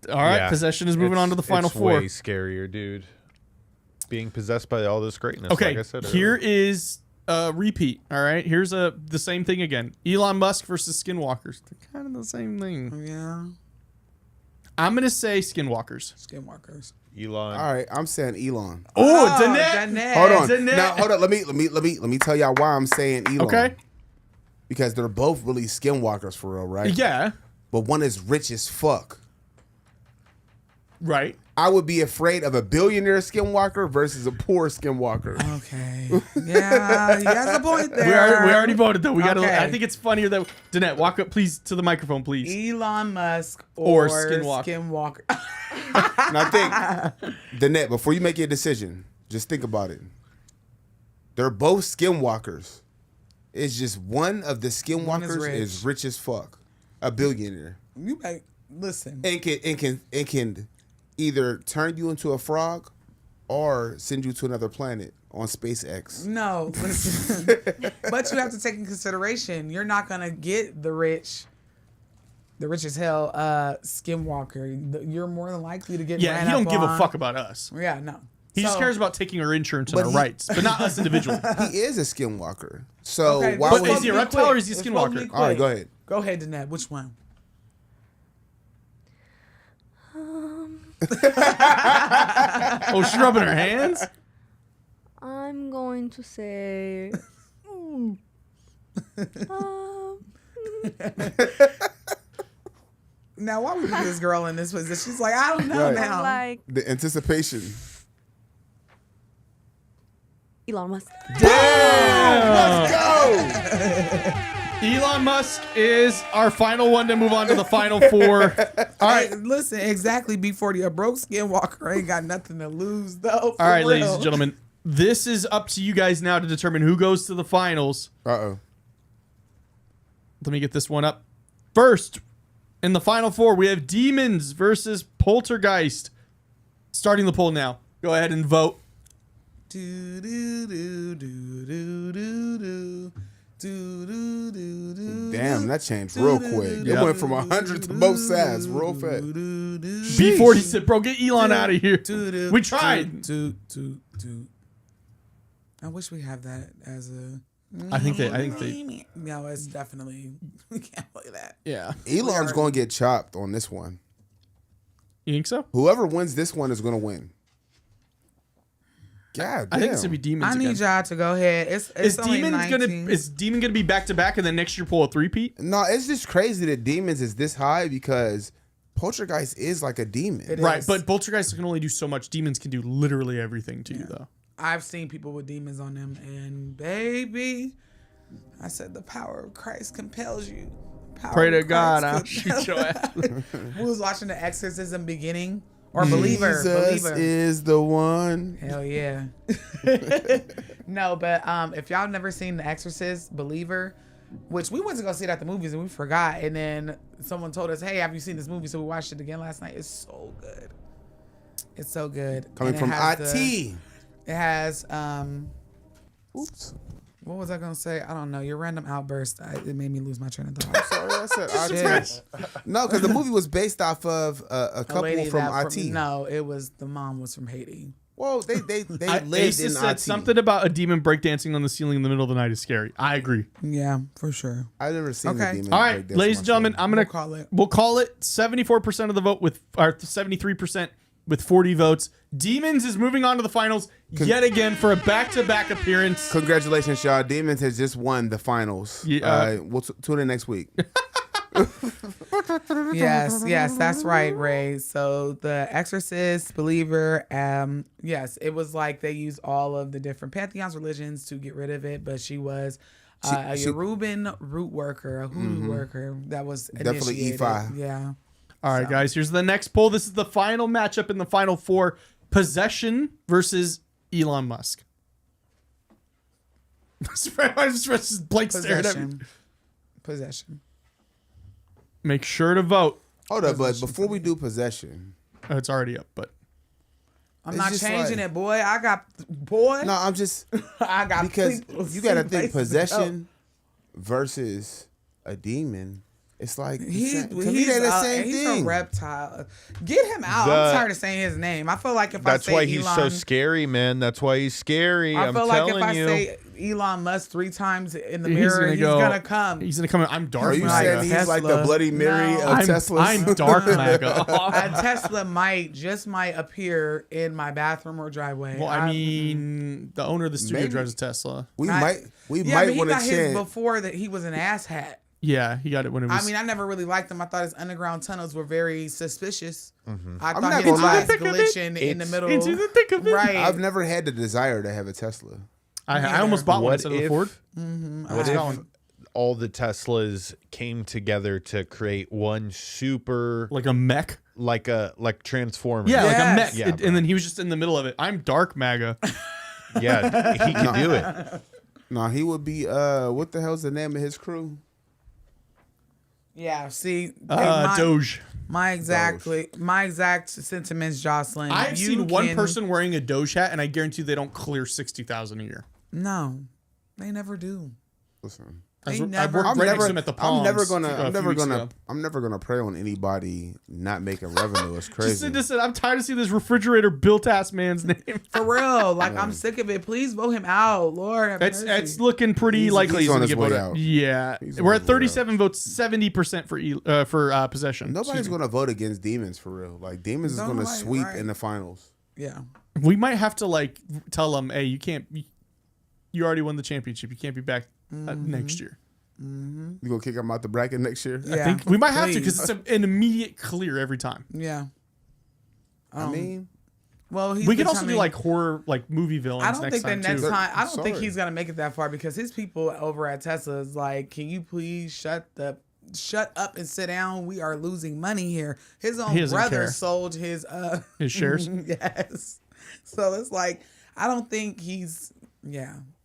All right, Yeah. Possession is moving on to the final it's four. Way scarier, dude. Being possessed by all this greatness. Okay, like I said here earlier. is a repeat. All right, here's the same thing again. Elon Musk versus Skinwalkers. They're kind of the same thing. yeah, I'm gonna say Skinwalkers. skinwalkers. Elon. All right, I'm saying Elon. Oh, Danette. Hold on. Danette. Now hold on. Let me tell y'all why I'm saying Elon. Okay. Because they're both really skinwalkers for real, right? Yeah. But one is rich as fuck. Right. I would be afraid of a billionaire skinwalker versus a poor skinwalker. Okay. Yeah, he has a point there. We already voted though. We got to. Okay. I think it's funnier that Danette, walk up please to the microphone, please. Elon Musk Or or Skinwalker. And I think, Danette, before you make your decision, just think about it. They're both skinwalkers. It's just one of the skinwalkers rich. is rich as fuck, a billionaire, You like listen. and can either turn you into a frog or send you to another planet on SpaceX. No, listen. But you have to take in consideration you're not gonna get the rich as hell skinwalker. You're more than likely to get Yeah, ran he don't up give a on. fuck about us. Yeah, no. He just So- cares about taking our insurance and But our he- rights, but not us individually. He is a skinwalker. So Okay, why but would is he a be reptile quick. or is he a It's supposed to be skinwalker? All right, quick. go ahead. Go ahead, Danette. Which one? Oh, she's rubbing her hands? I'm going to say. Now, why would we put this girl in this position? She's like, I don't know Right. now. Like The anticipation. Elon Musk. Let's go. Elon Musk is our final one to move on to the final four. All right, listen, exactly. B40, a broke skinwalker ain't got nothing to lose, though. All right, ladies and gentlemen, this is up to you guys now to determine who goes to the finals. Uh-oh. Let me get this one up. First, in the final four, we have Demons versus Poltergeist. Starting the poll now. Go ahead and vote. Do, do, do, do, do, do, do. Do, do, do, do, Damn, that changed real quick. It went from 100 to both sides real fast. B40 said, bro, get Elon out of here. We tried. I wish we have that as a. I think they. No, it's definitely. We can't play that. Yeah. Elon's going to get chopped on this one. You think so? Whoever wins this one is going to win. God damn. I think it's gonna be Demons. I need again. y'all to go ahead. It's Is only Demon 19. is Demon gonna be back to back and then next year pull a three-peat? No, it's just crazy that Demons is this high because Poltergeist is like a demon. It Right, is. but Poltergeist can only do so much. Demons can do literally everything to you, though. I've seen people with demons on them, and baby, I said the power of Christ compels you. Power Pray to of God, Christ I'll compels- shoot your ass. Who was watching the Exorcism beginning or Believer? Jesus Believer. is the one. Hell yeah. No, but if y'all never seen The Exorcist, Believer, which we went to go see it at the movies and we forgot, and then someone told us, "Hey, have you seen this movie?" So we watched it again last night. It's so good. It's so good. Coming And from has IT. it has Oops. what was I gonna say? I don't know. Your random outburst, it made me lose my train of thought. Sorry, I said Shit. IT. No, because the movie was based off of a couple lady from that IT. no, it was the mom was from Haiti. Well, they lived Ace in said IT. something about a demon breakdancing on the ceiling in the middle of the night is scary. I agree. Yeah, for sure. I've never seen Okay. a demon. All right, breakdance ladies and gentlemen, myself. I'm gonna We'll call it. 74% of the vote with, or 73% with 40 votes. Demons is moving on to the finals yet again for a back-to-back appearance. Congratulations, y'all. Demons has just won the finals. Yeah. We'll tune in next week. Yes, that's right, Ray. So the Exorcist, Believer, yes, it was like they used all of the different pantheons, religions to get rid of it, but she was a Yoruban root worker, a hoodoo worker that was Definitely initiated. E5. Yeah. All right, guys, here's the next poll. This is the final matchup in the final four. Possession versus Elon Musk. I just blank stared at me. Possession. Make sure to vote. Hold up, but before we do possession, Oh, it's already up, but I'm It's not just changing like- it, boy. Boy. no, I'm just I got because people you got to seeing think places to go. possession versus a demon. It's like He's to me they're the same he's thing. a reptile. Get him out. The- I'm tired of saying his name. I feel like if I That's say why he's so Elon, scary, man. That's why he's scary. I I'm feel like if telling I you. say Elon Musk 3 times in the mirror, he's gonna come. He's gonna come in. I'm Are dark you Like saying MAGA. he's like the Tesla. Bloody Mary No. of Teslas? I'm dark MAGA. A Tesla might appear in my bathroom or driveway. Well, I mean, the owner of the studio Maybe. drives a Tesla. we I- might but might he want to got his chant. before that he was an asshat. Yeah, he got it when it was. I mean, I never really liked him. I thought his underground tunnels were very suspicious. I I'm thought not his gonna lie. eyes glitching in the middle. into the thick of it. Right. I've never had the desire to have a Tesla. I almost bought one What instead of the if- Ford. What if all the Teslas came together to create one super Like a mech. like Transformers? Yeah, like a mech. Yes. Yeah, and then he was just in the middle of it. I'm dark MAGA. Yeah, he could do it. No, he would be. What the hell's the name of his crew? Yeah, see, Doge. my exact sentiments, Jocelyn. I've You seen one can- person wearing a Doge hat, and I guarantee they don't clear 60,000 a year. No, they never do. Listen, They I've never. worked right next to him at the Palms. I'm never a few weeks ago. I'm never gonna prey on anybody not making revenue. It's crazy. Just I'm tired of seeing this refrigerator built ass man's name. For real, like I'm sick of it. Please vote him out, Lord. Have It's mercy. looking pretty He's- likely he's he's on gonna his get way voted out. Yeah, He's on we're his at way out. 37 votes, 70% for possession. Nobody's gonna vote against demons for real. Like demons is No, gonna like, sweep right. in the finals. Yeah. We might have to like tell them, hey, you can't. You already won the championship. You can't be back next year. You gonna kick them out the bracket next year? Yeah. I think we might have to because please. it's an immediate clear every time. Yeah. I mean, Well, he's We could also do becoming- like horror, like movie villains. I don't next think that time next too. time. I don't think Sorry. he's gonna make it that far because his people over at Tesla is like, can you please shut up and sit down? We are losing money here. His own He doesn't brother care. sold his His shares. yes. So it's like I don't think he's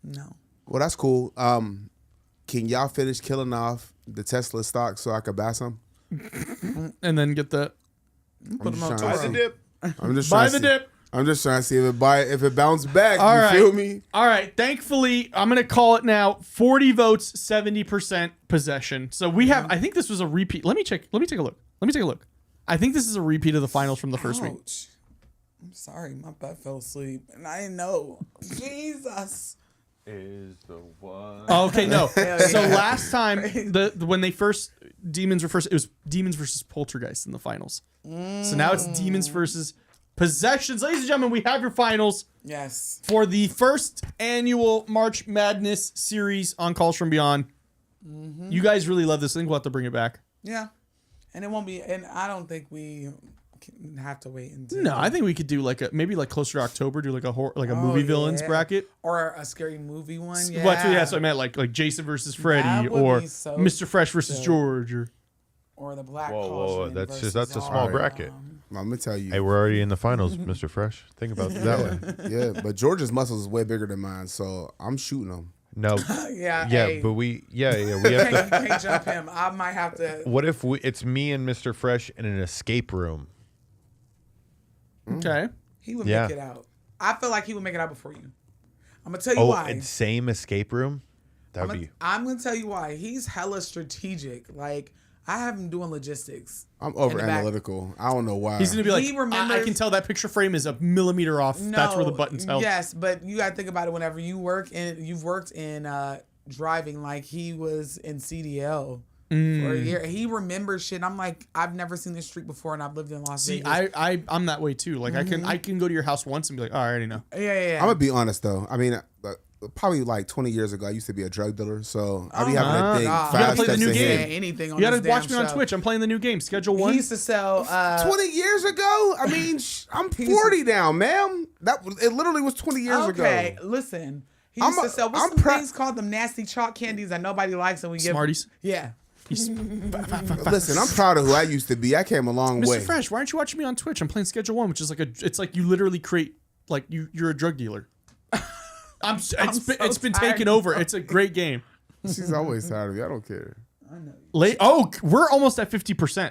no. well, that's cool. Can y'all finish killing off the Tesla stock so I could buy some? And then get the Put him on trying to Twitter. see. Dip. I'm just buy trying the to see. dip. I'm just trying to see if it bounced back. All you right. feel me? All right. Thankfully, I'm going to call it now. 40 votes, 70% possession. So we have, I think this was a repeat. Let me check. Let me take a look. I think this is a repeat of the finals from the first week. Ouch. I'm sorry, my butt fell asleep and I didn't know. Jesus. Is the one. Oh, okay, no. Hell So yeah. last time, when they first, Demons were first, it was Demons versus Poltergeist in the finals. So now it's Demons versus Possessions. Ladies and gentlemen, we have your finals Yes. for the first annual March Madness series on Calls From Beyond. You guys really love this. I think we'll have to bring it back. Yeah. And it won't be, and I don't think we can have to wait until. No, I think we could do maybe closer to October, do like a horror, like a movie villains yeah. bracket. Or a scary movie one. Yeah. Well, that's what I meant, like Jason versus Freddy, would or be so Mr. Fresh versus dope. George, or the Black Whoa, Cauldron that's versus a small all, bracket. I'm gonna tell you. Hey, we're already in the finals, Mr. Fresh. Think about it that way. Yeah, but George's muscles is way bigger than mine, so I'm shooting them. No. Yeah. Yeah, hey, but we have to. can't jump him. I might have to. What if it's me and Mr. Fresh in an escape room? okay. He would Yeah. make it out. I feel like he would make it out before you. I'm gonna tell you Oh, why. and same escape room? That'd be. I'm gonna tell you why. He's hella strategic. Like I have him doing logistics. I'm over analytical. I don't know why. He's gonna be like, He remembers- I can tell that picture frame is a millimeter off. That's where the button's held. Yes, but you gotta think about it. Whenever you've worked in driving, like he was in CDL for a year. He remembers shit. I'm like, I've never seen this street before, and I've lived in Las Vegas. I'm that way too. Like I can go to your house once and be like, oh, I already know. Yeah. I'm gonna be honest though. I mean, probably like 20 years ago, I used to be a drug dealer, so I be having to think God. five You gotta play the steps new ahead. game. Anything on You gotta this watch damn me on show. Twitch. I'm playing the new game, Schedule 1. He used to sell 20 years ago? I mean, I'm 40 now, ma'am. It literally was 20 years ago. Okay, listen. He used to sell things called them nasty chalk candies that nobody likes, and we give Smarties. Yeah. Listen, I'm proud of who I used to be. I came a long way. Mr. Fresh, why aren't you watching me on Twitch? I'm playing Schedule 1, which is it's like you literally create like you're a drug dealer. It's been taken over. It's a great game. She's always tired of me. I don't care. I know. We're almost at 50%.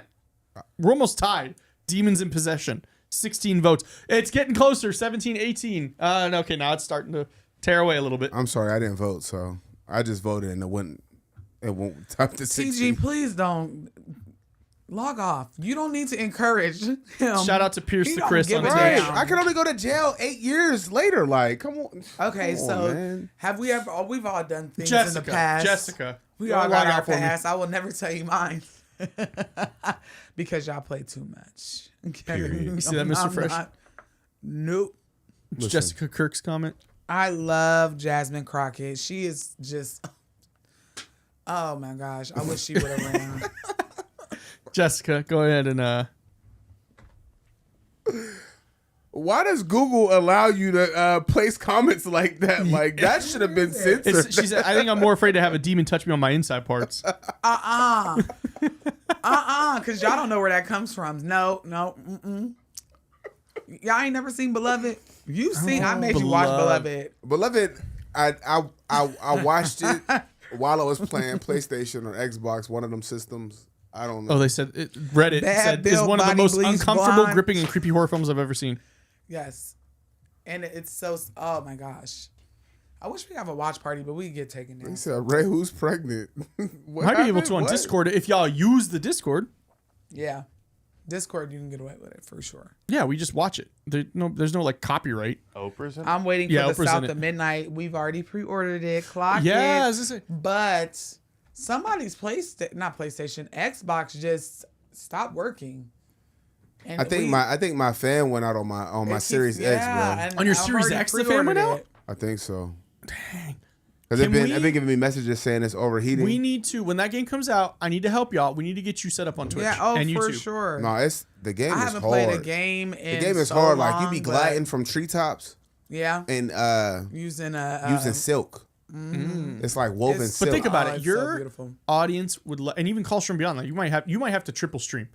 We're almost tied. Demons in possession. 16 votes. It's getting closer. 17, 18. Okay, now it's starting to tear away a little bit. I'm sorry, I didn't vote, so I just voted and it won't top to 16. TG, please don't log off. You don't need to encourage him. Shout out to Pierce He the don't Chris give on a Twitch. Right. damn. I can only go to jail 8 years later. Like, come on. Okay, Come on, so man. have we ever? We've all done things Jessica. in the past. Jessica. We Go all got log our out for me. past. I will never tell you mine because y'all play too much. Okay? You see that, Mr. Fresh? Nope. It's Jessica Kirk's comment. I love Jasmine Crockett. She is just. Oh my gosh! I wish she would have ran. Jessica, go ahead and Why does Google allow you to place comments like that? Like, that should have been censored. she said, I think I'm more afraid to have a demon touch me on my inside parts. Because y'all don't know where that comes from. No. Y'all ain't never seen Beloved. You've seen. I made you watch Beloved. Beloved, I watched it while I was playing PlayStation or Xbox, one of them systems. I don't know. Oh, they said Reddit Bad said is Bill, one of the Body most Bleeds uncomfortable, Blonde. gripping, and creepy horror films I've ever seen. Yes, and it's so. Oh my gosh, I wish we have a watch party, but we get taken down. He said, Ray, who's pregnant? What Might be able happened? to on What? Discord if y'all use the Discord. Yeah, Discord, you can get away with it for sure. Yeah, we just watch it. There's no like copyright. Oprah's in it? I'm waiting for Yeah, the Oprah's South in of it. Midnight. We've already pre-ordered it. Clock Yeah, it. I was gonna say. But somebody's PlayStation, Xbox just stopped working. And I think my fan went out on my Series X, bro. and On your I've Series already X, the fan went pre-ordered out? it. I think so. Dang. Because Can they've we- been giving me messages saying it's overheating. We need to when that game comes out. I need to help y'all. We need to get you set up on Twitch Yeah, oh, and for YouTube. sure. No, the game I is haven't hard. played a game in The game is so hard. long, Like, you be but- gliding from treetops Yeah, and using using silk. It's like woven It's- silk. But think about Oh, it. it's so Your beautiful. audience would, and even CallsFromBeyond, like you might have to triple stream.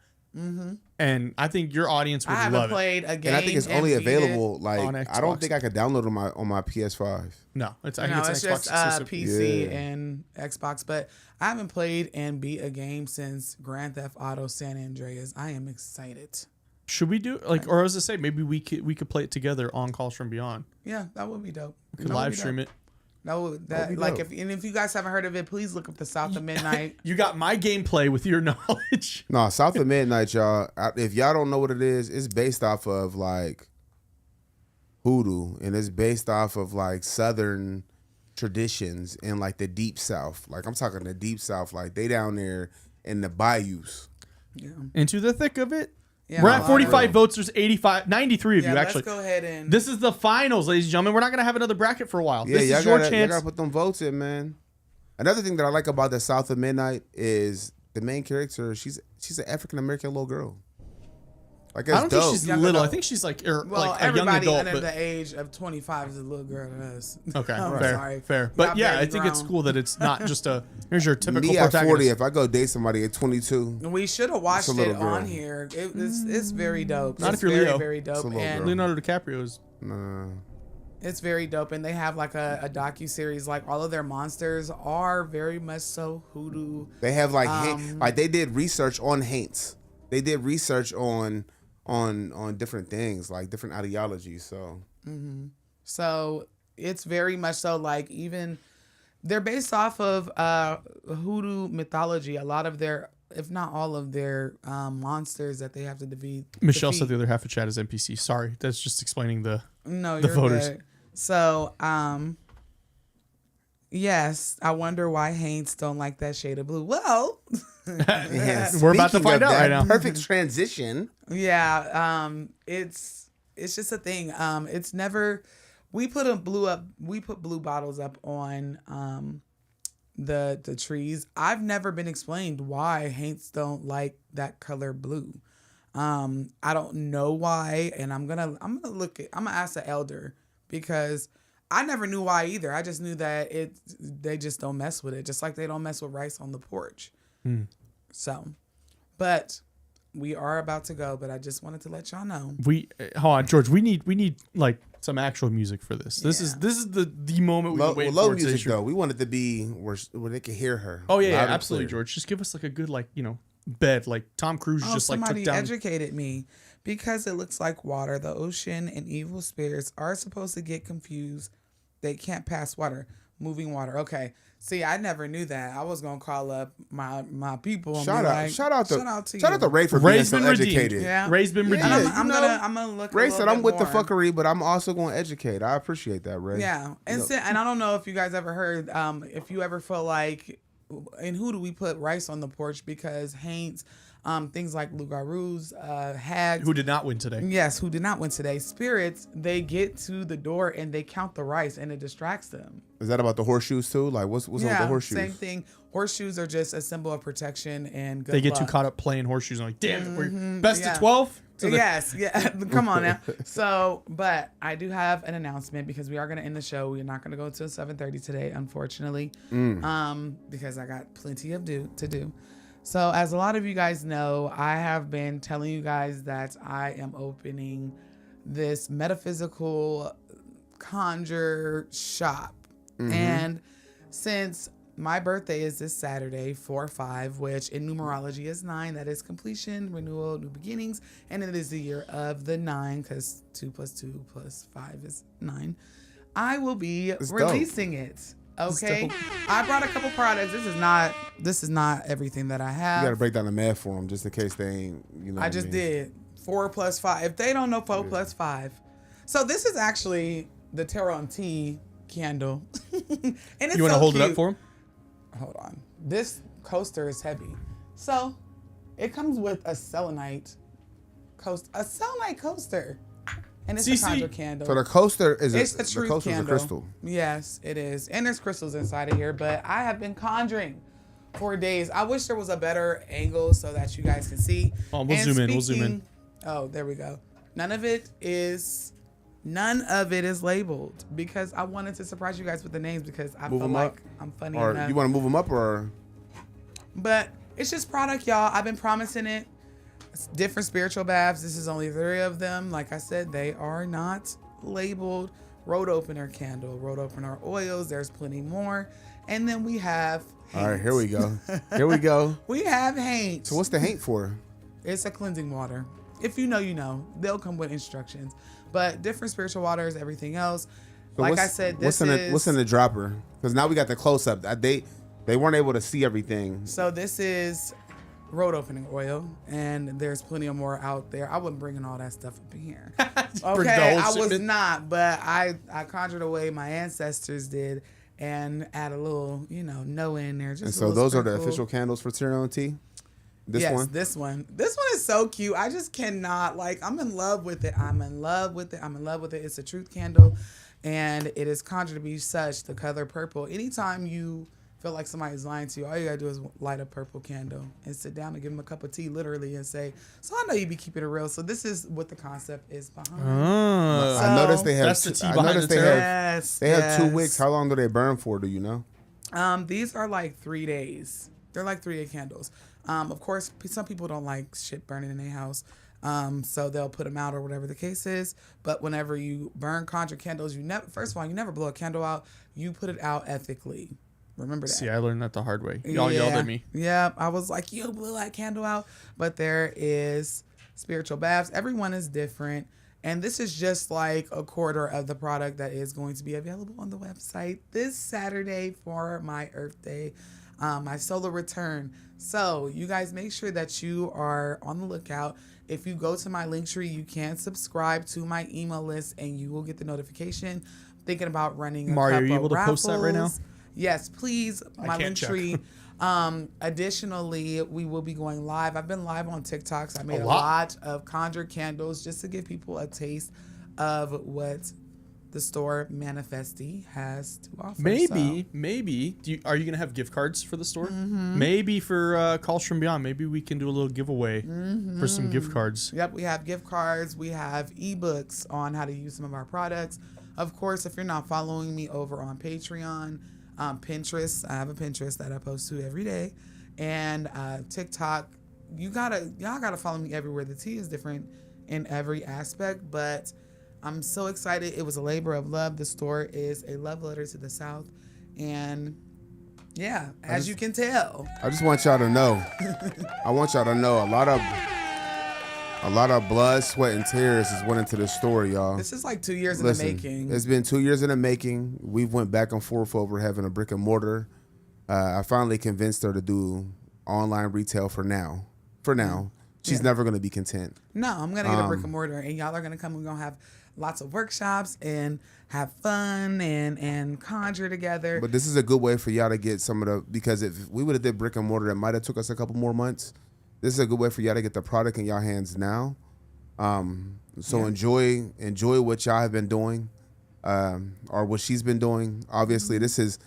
And I think your audience would I haven't love it. played a game. and I think it's only beat it. available. Like, on I don't Xbox. think I could download it on my PS5. No, I think No, it's it's an Xbox just exclusive. PC Yeah. and Xbox. But I haven't played and beat a game since Grand Theft Auto San Andreas. I am excited. Should we do or I was to say maybe we could play it together on Calls from Beyond. Yeah, that would be dope. We could live stream it. That be like dope. if you guys haven't heard of it, please look up the South of Midnight. You got my gameplay with your knowledge. No, South of Midnight, y'all. If y'all don't know what it is, it's based off of like Hoodoo, and it's based off of like Southern traditions in like the Deep South. Like, I'm talking the Deep South. Like, they down there in the bayous. Yeah. Into the thick of it. Yeah, We're a at lot 45 of- votes. There's 93 of Yeah, you let's actually. go ahead and This is the finals, ladies and gentlemen. We're not gonna have another bracket for a while. Yeah, this y'all is your gotta, y'all chance. gotta put them votes in, man. Another thing that I like about the South of Midnight is the main character. She's an African American little girl. Like, it's I don't dope. think she's Younger little. I adult. think she's like well, like a young everybody adult. under But, the age of 25 is a little girl to us. okay, I'm fair, sorry. fair. But Y'all yeah, I barely think it's grown. cool that it's not just a here's your typical Me at protagonist. 40, if I go date somebody at 22, We should have watched a little it girl. on here. It's very dope. Not It's if you're very, Leo. very It's a dope. little And girl. Leonardo DiCaprio is. nah. it's very dope. And they have like a docu-series. Like, all of their monsters are very much so Hoodoo. They have like they did research on Haints. They did research on different things, like different ideologies. So So it's very much so like, even they're based off of Hoodoo mythology. A lot of their if not all of their monsters that they have to defeat. Michelle said the other half of chat is NPC. Sorry, that's just explaining the you're voters. Good. So, yes, I wonder why Haynes don't like that shade of blue. Well, We're about to find out right now. Perfect transition. yeah, it's just a thing. It's never. We put blue bottles up on the trees. I've never been explained why Haints don't like that color blue. I don't know why, and I'm gonna ask the elder because I never knew why either. I just knew that they just don't mess with it, just like they don't mess with rice on the porch. So, but we are about to go, but I just wanted to let y'all know. Hold on, George. We need like some actual music for this. This is the moment we wait for. Low music though. We want it to be where they can hear her. Oh yeah, absolutely, George. Just give us like a good bed like Tom Cruise just like took down. Somebody educated me because it looks like water. The ocean and evil spirits are supposed to get confused. They can't pass water. Moving water. Okay. See, I never knew that. I was gonna call up my people. And Shout out to Ray for being so educated. Yeah. Ray's been redeemed. I'm gonna look. Ray said I'm with the more. fuckery, but I'm also going to educate. I appreciate that, Ray. Yeah, and I don't know if you guys ever heard. If you ever feel like, in Hoodie we put rice on the porch because Haints, things like loup-garous, hags, who did not win today. Yes, who did not win today. Spirits, they get to the door and they count the rice and it distracts them. Is that about the horseshoes too? Like what's up with the horseshoes? Same thing. Horseshoes are just a symbol of protection and good They get luck. too caught up playing horseshoes. I'm like, damn it, we're best of 12. Yes, yeah. Come on now. So, but I do have an announcement because we are going to end the show. We're not going to go until 7:30 today, unfortunately, because I got plenty to do. So, as a lot of you guys know, I have been telling you guys that I am opening this metaphysical conjure shop, and since my birthday is this Saturday, 4/5, which in numerology is 9. That is completion, renewal, new beginnings. And it is the year of the 9 because 2 + 2 + 5 is 9. I will be releasing it. Okay. I brought a couple products. This is not everything that I have. You got to break down the math for them just in case they ain't, I just did 4 + 5. If they don't know 4 + 5. So this is actually the Tarot and Tea candle. And it's you want to hold it up for them? Hold on. This coaster is heavy. So it comes with a selenite coaster. And it's a conjure candle. So the coaster is the truth candle. A crystal. Yes, it is. And there's crystals inside of here, but I have been conjuring for days. I wish there was a better angle so that you guys can see. Oh, we'll zoom in. Oh, there we go. None of it is labeled because I wanted to surprise you guys with the names because I feel like I'm funny or enough. You want to move them up or? But it's just product, y'all. I've been promising it. It's different spiritual baths. This is only 3 of them. Like I said, they are not labeled. Road opener candle, road opener oils. There's plenty more. And then we have Haint. All right, here we go. Here we go. We have Haint. So what's the Haint for? It's a cleansing water. If you know, you know. They'll come with instructions. But different spiritual waters, everything else. So like I said, what's in the dropper? Because now we got the close up. They weren't able to see everything. So this is road opening oil, and there's plenty of more out there. I wasn't bringing all that stuff up in here. Okay, I was not, but I conjured away my ancestors did, and add a little, Noah in there. Just and so those are the official candles for Tarot and Tea. This one is so cute. I just cannot, I'm in love with it. I'm in love with it. It's a truth candle, and it is conjured to be such. The color purple. Anytime you feel like somebody's lying to you, all you gotta do is light a purple candle and sit down and give them a cup of tea, literally, and say, "So I know you be keeping it real." So this is what the concept is behind. So, I noticed they have. That's the tea behind the tarot. They have 2 wicks. How long do they burn for? Do you know? These are like 3 days. They're like 3-day candles. Of course, some people don't like shit burning in their house. So they'll put them out or whatever the case is. But whenever you burn conjure candles, first of all, you never blow a candle out. You put it out ethically. Remember that. See, I learned that the hard way. Y'all yelled at me. Yeah, I was like, you blew that candle out. But there is spiritual baths. Everyone is different. And this is just like a quarter of the product that is going to be available on the website this Saturday for my Earth Day. my solo return. So you guys make sure that you are on the lookout. If you go to my link tree, you can subscribe to my email list and you will get the notification. Thinking about running a Mario, are couple you able to raffles. post that right now? Yes, please. My can't link check. tree. Additionally, we will be going live. I've been live on TikTok. So I made a lot. lot of conjure candles just to give people a taste of what the store Manifesty has to offer. Maybe. Are you gonna have gift cards for the store? Maybe for Calls From Beyond. Maybe we can do a little giveaway for some gift cards. Yep, we have gift cards. We have ebooks on how to use some of our products. Of course, if you're not following me over on Patreon, Pinterest, I have a Pinterest that I post to every day, and TikTok. Y'all gotta follow me everywhere. The tea is different in every aspect, but I'm so excited. It was a labor of love. The store is a love letter to the South, and yeah, as you can tell, I just want y'all to know. I want y'all to know a lot of blood, sweat, and tears has went into the store, y'all. this is like 2 years Listen, in the making. it's been 2 years in the making. We've went back and forth over having a brick and mortar. I finally convinced her to do online retail for now. She's never going to be content. No, I'm gonna get a brick and mortar, and y'all are gonna come. We're gonna have lots of workshops and have fun and conjure together. But this is a good way for y'all to get some of the, because if we would have did brick and mortar, it might have took us a couple more months. This is a good way for y'all to get the product in y'all hands now. So enjoy what y'all have been doing, or what she's been doing. Obviously, this has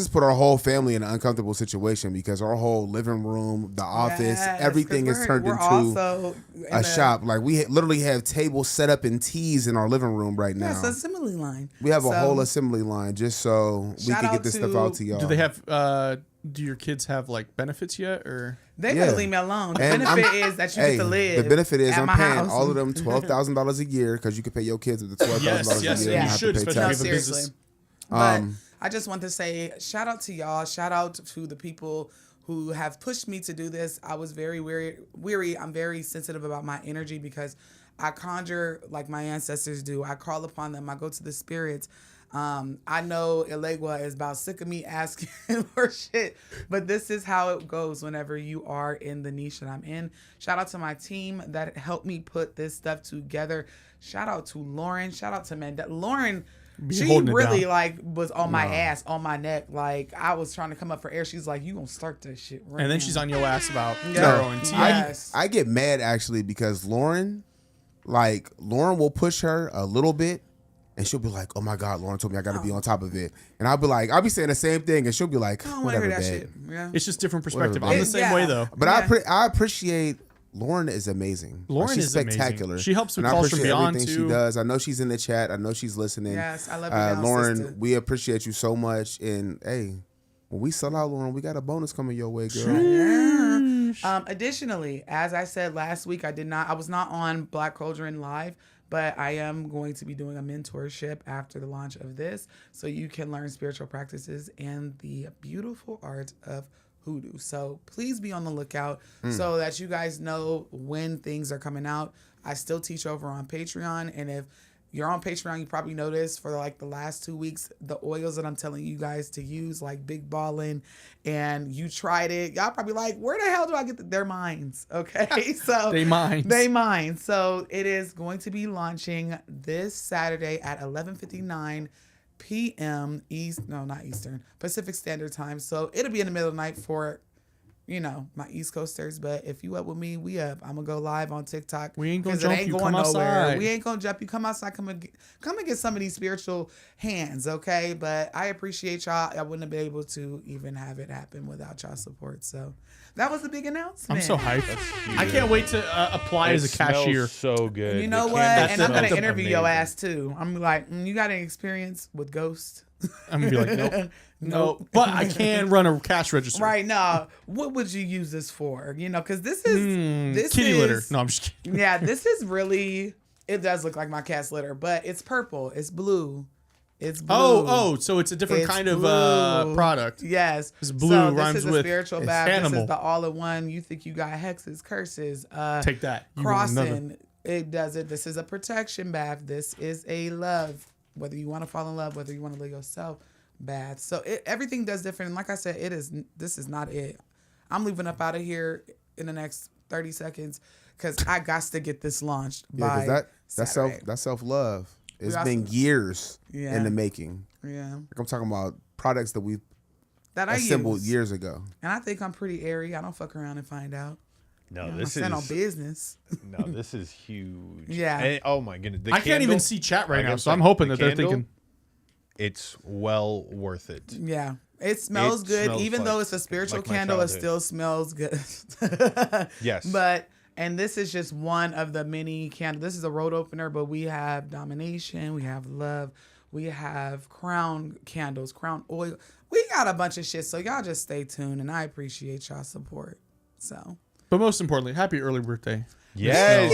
put our whole family in an uncomfortable situation because our whole living room, the office, Yes, everything 'cause is turned we're into also in a shop. Like literally have tables set up in teas in our living room right now. Yes, assembly line. We have a So, whole assembly line just so we Shout can out get this to- stuff out to y'all. Do they have? Do your kids have like benefits yet, or? They Yeah. better leave me alone. The And benefit I'm- is that you get to live. The benefit is at I'm my paying house. all of them $12,000 a year because you can pay your kids up to $12,000 Yes, a year. you and not should, have to pay especially No, if you have a taxes. seriously. business. But Um, I just want to say shout out to y'all. Shout out to the people who have pushed me to do this. I was very weary. I'm very sensitive about my energy because I conjure like my ancestors do. I call upon them. I go to the spirits. I know Elegua is about sick of me asking for shit, but this is how it goes whenever you are in the niche that I'm in. Shout out to my team that helped me put this stuff together. Shout out to Lauren. Shout out to Mandela. Lauren, she holding it really down. like was on my ass, on my neck. Like I was trying to come up for air. She's like, "You gonna start this shit right And then now." she's on your ass about Yeah. tarot and tea. Yes. I get mad actually because Lauren will push her a little bit and she'll be like, "Oh my God, Lauren told me I got to be on top of it." And I'll be saying the same thing and she'll be like, I don't want to "Whatever, hear that babe." shit. Yeah. It's just different perspective. Whatever, I'm the babe. same way though. But Yeah. I appreciate Lauren is amazing. Lauren she's is amazing. spectacular. She helps with and I Calls From appreciate Beyond, everything too. she does. I know she's in the chat. I know she's listening. Yes, I love you now, Lauren, sister. we appreciate you so much. And hey, when we sell out, Lauren, we got a bonus coming your way, girl. Additionally, as I said last week, I was not on Black Cauldron Live, but I am going to be doing a mentorship after the launch of this, so you can learn spiritual practices and the beautiful art of hoodoo. So please be on the lookout so that you guys know when things are coming out. I still teach over on Patreon, and if you're on Patreon, you probably noticed for like the last 2 weeks, the oils that I'm telling you guys to use, like Big Ballin', and you tried it. Y'all probably like, where the hell do I get their minds? Okay, so They minds. They minds. So it is going to be launching this Saturday at 11:59 p.m. Pacific Standard Time. So it'll be in the middle of the night for, my East Coasters. But if you up with me, we up. I'm gonna go live on TikTok. We ain't gonna 'cause jump you. Come outside. We ain't gonna jump you. Come outside. Come and get some of these spiritual hands, okay? But I appreciate y'all. I wouldn't have been able to even have it happen without y'all support. So that was a big announcement. I'm so hyped. I can't wait to apply as a cashier. So good. You know The what? candle And I'm gonna smells interview your amazing. ass too. I'm like, you got any experience with ghosts? I'm gonna be like, nope, nope. But I can run a cash register. Right now, what would you use this for? Because this is Kitty litter. No, I'm just kidding. Yeah, this is really. It does look like my cat's litter, but it's purple. It's blue. It's blue. Oh, so it's a different It's kind of blue. product. Yes. It's blue, So this rhymes is a with spiritual bath. This animal. is the all-in-one. You think you got hexes, curses, Take that. You want another. crossing. It does it. This is a protection bath. This is a love. Whether you want to fall in love, whether you want to love yourself, baths. So everything does different. And like I said, this is not it. I'm leaving up out of here in the next 30 seconds because I got to get this launched by Saturday. That's self-love. It's been years in the making. Yeah. Like I'm talking about products that we've I assembled use. years ago. And I think I'm pretty airy. I don't fuck around and find out. No, this is on business. No, this is huge. Yeah. And, oh my goodness. I can't even see chat right now, so I'm hoping that they're thinking it's well worth it. Yeah. It smells good. Even though it's a spiritual candle, it still smells good. Yes. And this is just one of the many candles. This is a road opener, but we have domination, we have love, we have crown candles, crown oil. We got a bunch of shit, so y'all just stay tuned, and I appreciate y'all support. So, but most importantly, happy early birthday. Yes.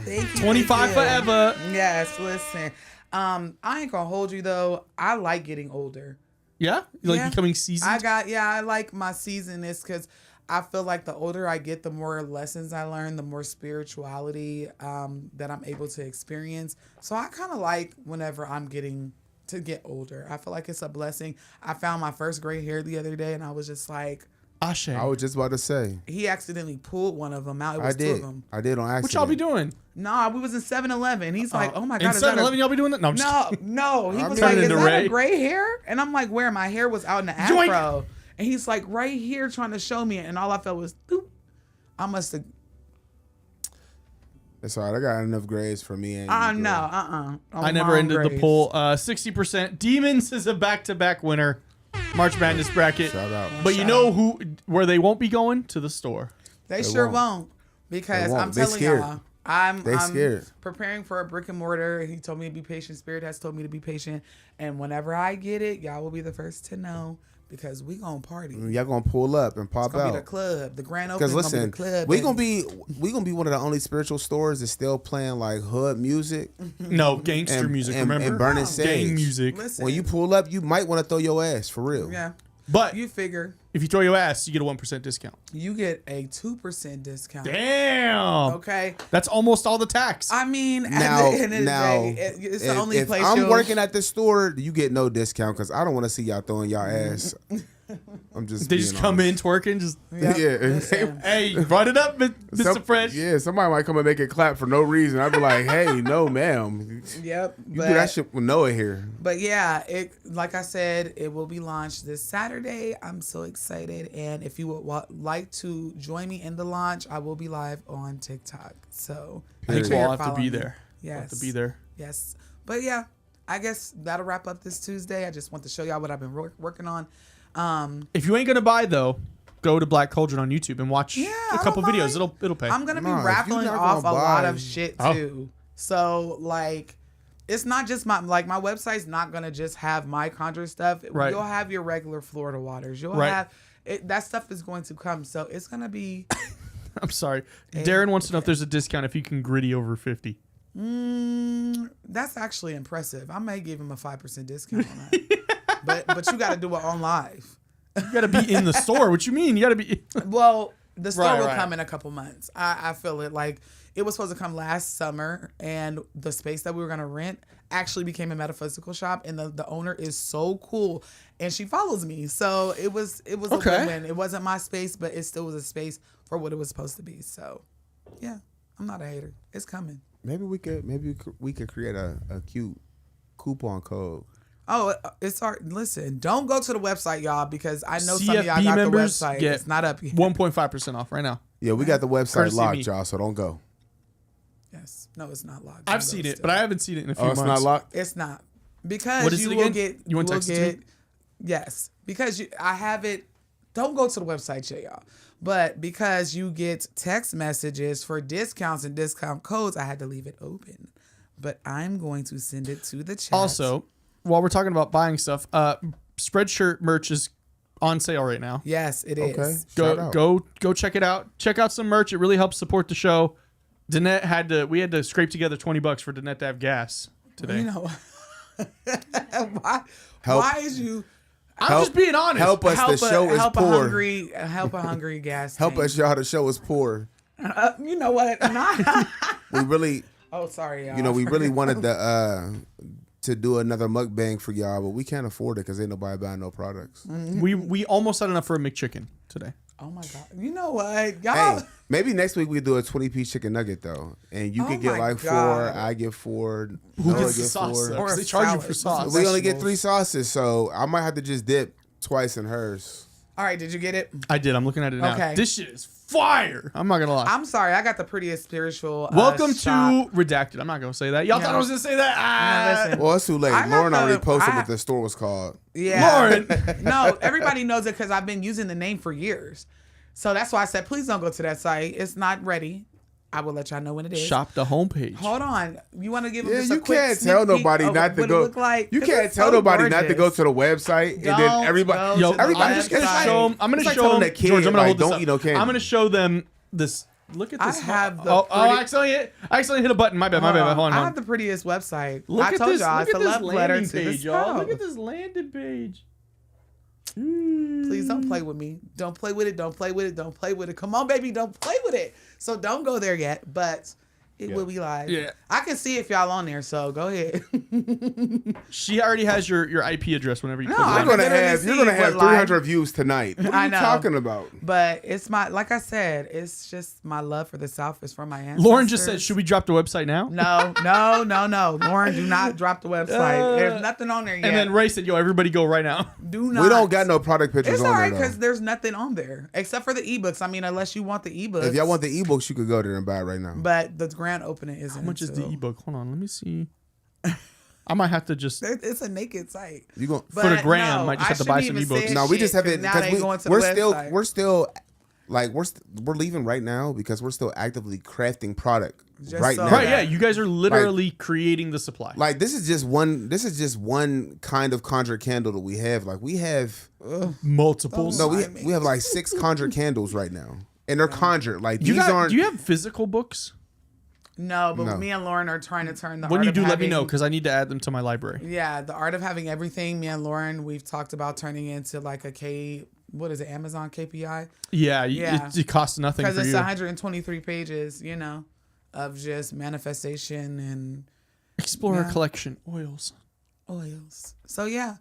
Thank you. 25 forever. Yes, listen. I ain't gonna hold you though. I like getting older. Yeah? You like becoming seasoned? I like my seasonness because I feel like the older I get, the more lessons I learn, the more spirituality that I'm able to experience. So I kind of like whenever I'm getting to get older. I feel like it's a blessing. I found my first gray hair the other day and I was just like, Ashe. I was just about to say. He accidentally pulled one of them out. It was two of them. I did on accident. What y'all be doing? Nah, we was in 7-Eleven. He's like, oh my God. In 7-Eleven, y'all be doing that? No, I'm just No. He was turning like, is into that Ray. a gray hair? And I'm like, where? My hair was out in the Joink. afro. And he's like, right here trying to show me it. And all I felt was, doop. I must have. It's all right. I got enough grades for me and you. No. I never ended the poll. 60%. Demons is a back-to-back winner. March Madness bracket. Shout out. But you know where they won't be going? To the store. They sure won't. Because I'm telling y'all, I'm scared. preparing for a brick and mortar. He told me to be patient. Spirit has told me to be patient. And whenever I get it, y'all will be the first to know. Because we gonna party. Y'all gonna pull up and pop it's gonna out. Be the club, the grand opening. Because listen, gonna be the club, we gonna be one of the only spiritual stores that's still playing like hood music. No, gangster music. Remember, and burning sage. Gang music. Listen, when you pull up, you might want to throw your ass for real. Yeah, but you figure if you throw your ass, you get a 1% discount. You get a 2% discount. Damn. Okay, that's almost all the tax. I mean, now, at the end of the day, it's the only place. If I'm working at the store, you get no discount because I don't want to see y'all throwing y'all ass. I'm just. They just come in twerking, just Hey, run it up, Mr. Fresh. Yeah, somebody might come and make it clap for no reason. I'd be like, hey, no, ma'am. Yep. You do that shit with Noah here. But yeah, like I said, it will be launched this Saturday. I'm so excited, and if you would like to join me in the launch, I will be live on TikTok. So I think we'll have to be there. Yes, we'll have to be there. Yes, but yeah, I guess that'll wrap up this Tuesday. I just want to show y'all what I've been working on. If you ain't gonna buy though, go to Black Cauldron on YouTube and watch a couple videos. It'll pay. I'm gonna be raffling off a lot of shit too. So like, it's not just my website's not gonna just have my conjure stuff. Right. You'll have your regular Florida waters. You'll have that stuff is going to come. So it's gonna be. I'm sorry, Darren wants to know if there's a discount if you can gritty over 50. That's actually impressive. I may give him a 5% discount on that. But you got to do it on live. You got to be in the store. What you mean? You got to be. Well, the store will come in a couple months. I feel it. Like, it was supposed to come last summer, and the space that we were going to rent actually became a metaphysical shop, and the owner is so cool, and she follows me. So it was a win-win. It wasn't my space, but it still was a space for what it was supposed to be. So, yeah, I'm not a hater. It's coming. Maybe we could create a cute coupon code. Oh, it's hard. Listen, don't go to the website, y'all, because I know CFB some of y'all got the members website. Get it's not up yet. 1.5% off right now. Yeah, we got the website Courtesy locked, y'all, so don't go. Yes. No, it's not locked. I've seen it, but I haven't seen it in a few months. It's not locked? It's not. Because what is you it will again? get... You want to text it to me? Yes. Because I have it... Don't go to the website yet, y'all. But because you get text messages for discounts and discount codes, I had to leave it open. But I'm going to send it to the chat. Also, while we're talking about buying stuff, Spreadshirt merch is on sale right now. Yes, it is. Go check it out. Check out some merch. It really helps support the show. Danette we had to scrape together $20 for Danette to have gas today. You know, why is you? I'm just being honest. Help us. The show is poor. Help a hungry gas. Help us, y'all. The show is poor. You know what? We really. Oh, sorry, y'all. You know, we really wanted to do another mukbang for y'all, but we can't afford it because ain't nobody buying no products. We almost had enough for a McChicken today. Oh my God. You know what? Y'all. Hey, maybe next week we do a 20-piece chicken nugget though, and you Oh can get my like God. 4. I get 4. Who Noah gets the get sauce? 4. Though? Or 'Cause a they charge you salad. for sauce. We only get Vegetables. 3 sauces, so I might have to just dip twice in hers. All right, did you get it? I did. I'm looking at it now. Okay. This shit is fire. I'm not gonna lie. I'm sorry. I got the prettiest spiritual. Welcome shop. to Redacted. I'm not gonna say that. Y'all No. thought I was gonna say that. No, listen. Well, it's too late. I got Lauren already the- posted I- what the store was called. Yeah. Lauren. No, everybody knows it because I've been using the name for years. So that's why I said, please don't go to that site. It's not ready. I will let y'all know when it is. Shop the homepage. Hold on. You want to give them Yeah, just a you quick can't sneak tell peek nobody of not to what go. It look like? You 'Cause can't it's tell so nobody not to gorgeous. go to the website and then Don't everybody. go Yo, to the everybody I'm just just gonna gonna say- show them. I'm gonna it's like show telling them. a kid, George, I'm gonna like, hold this don't up. eat no candy. I'm gonna show them this. Look at I this. have the I pretty- accidentally hit a button. My bad. Hold I on. have the prettiest website. Look I at told this. y'all Look it's at a this love letter landing to the page, y'all. Look show. at this landing page. Please don't play with me. Don't play with it. Don't play with it. Don't play with it. Come on, baby. Don't play with it. So don't go there yet, but it will be live. Yeah. I can see if y'all on there, so go ahead. She already has your IP address whenever you No, put it I on. You're gonna literally have see you're gonna have what live- 300 views tonight. What are I you know. talking about? But it's my, like I said, it's just my love for the South. It's from my ancestors. Lauren just said, should we drop the website now? No. Lauren, do not drop the website. There's nothing on there yet. And then Ray said, yo, everybody go right now. do not. We don't got no product pictures It's on alright there because though. there's nothing on there except for the ebooks. I mean, unless you want the ebooks. If y'all want the ebooks, you could go there and buy it right now. But the grand opening isn't. How much is the until- ebook? Hold on, let me see. I might have to just It's a naked site. You going for the But gram, no, might just I have to buy shouldn't some even ebooks. say No, we just shit, haven't 'cause now they going to the website. we're still like we're leaving right now because we're still actively crafting product Just right so now. Right, yeah, you guys are literally creating the supply. Like this is just one kind of conjured candle that we have. Like we have Multiples. no, I we have like 6 conjured candles right now. And they're conjured. Like these aren't do you have physical books? No, but No. me and Lauren are trying to turn the When art you of do, let me having- know because I need to add them to my library. Yeah, the art of having everything. Me and Lauren, we've talked about turning into like what is it, Amazon KPI? Yeah, Yeah. It costs nothing Because for it's you. 123 pages, of just manifestation and Explorer Yeah. collection oils. oils. So yeah,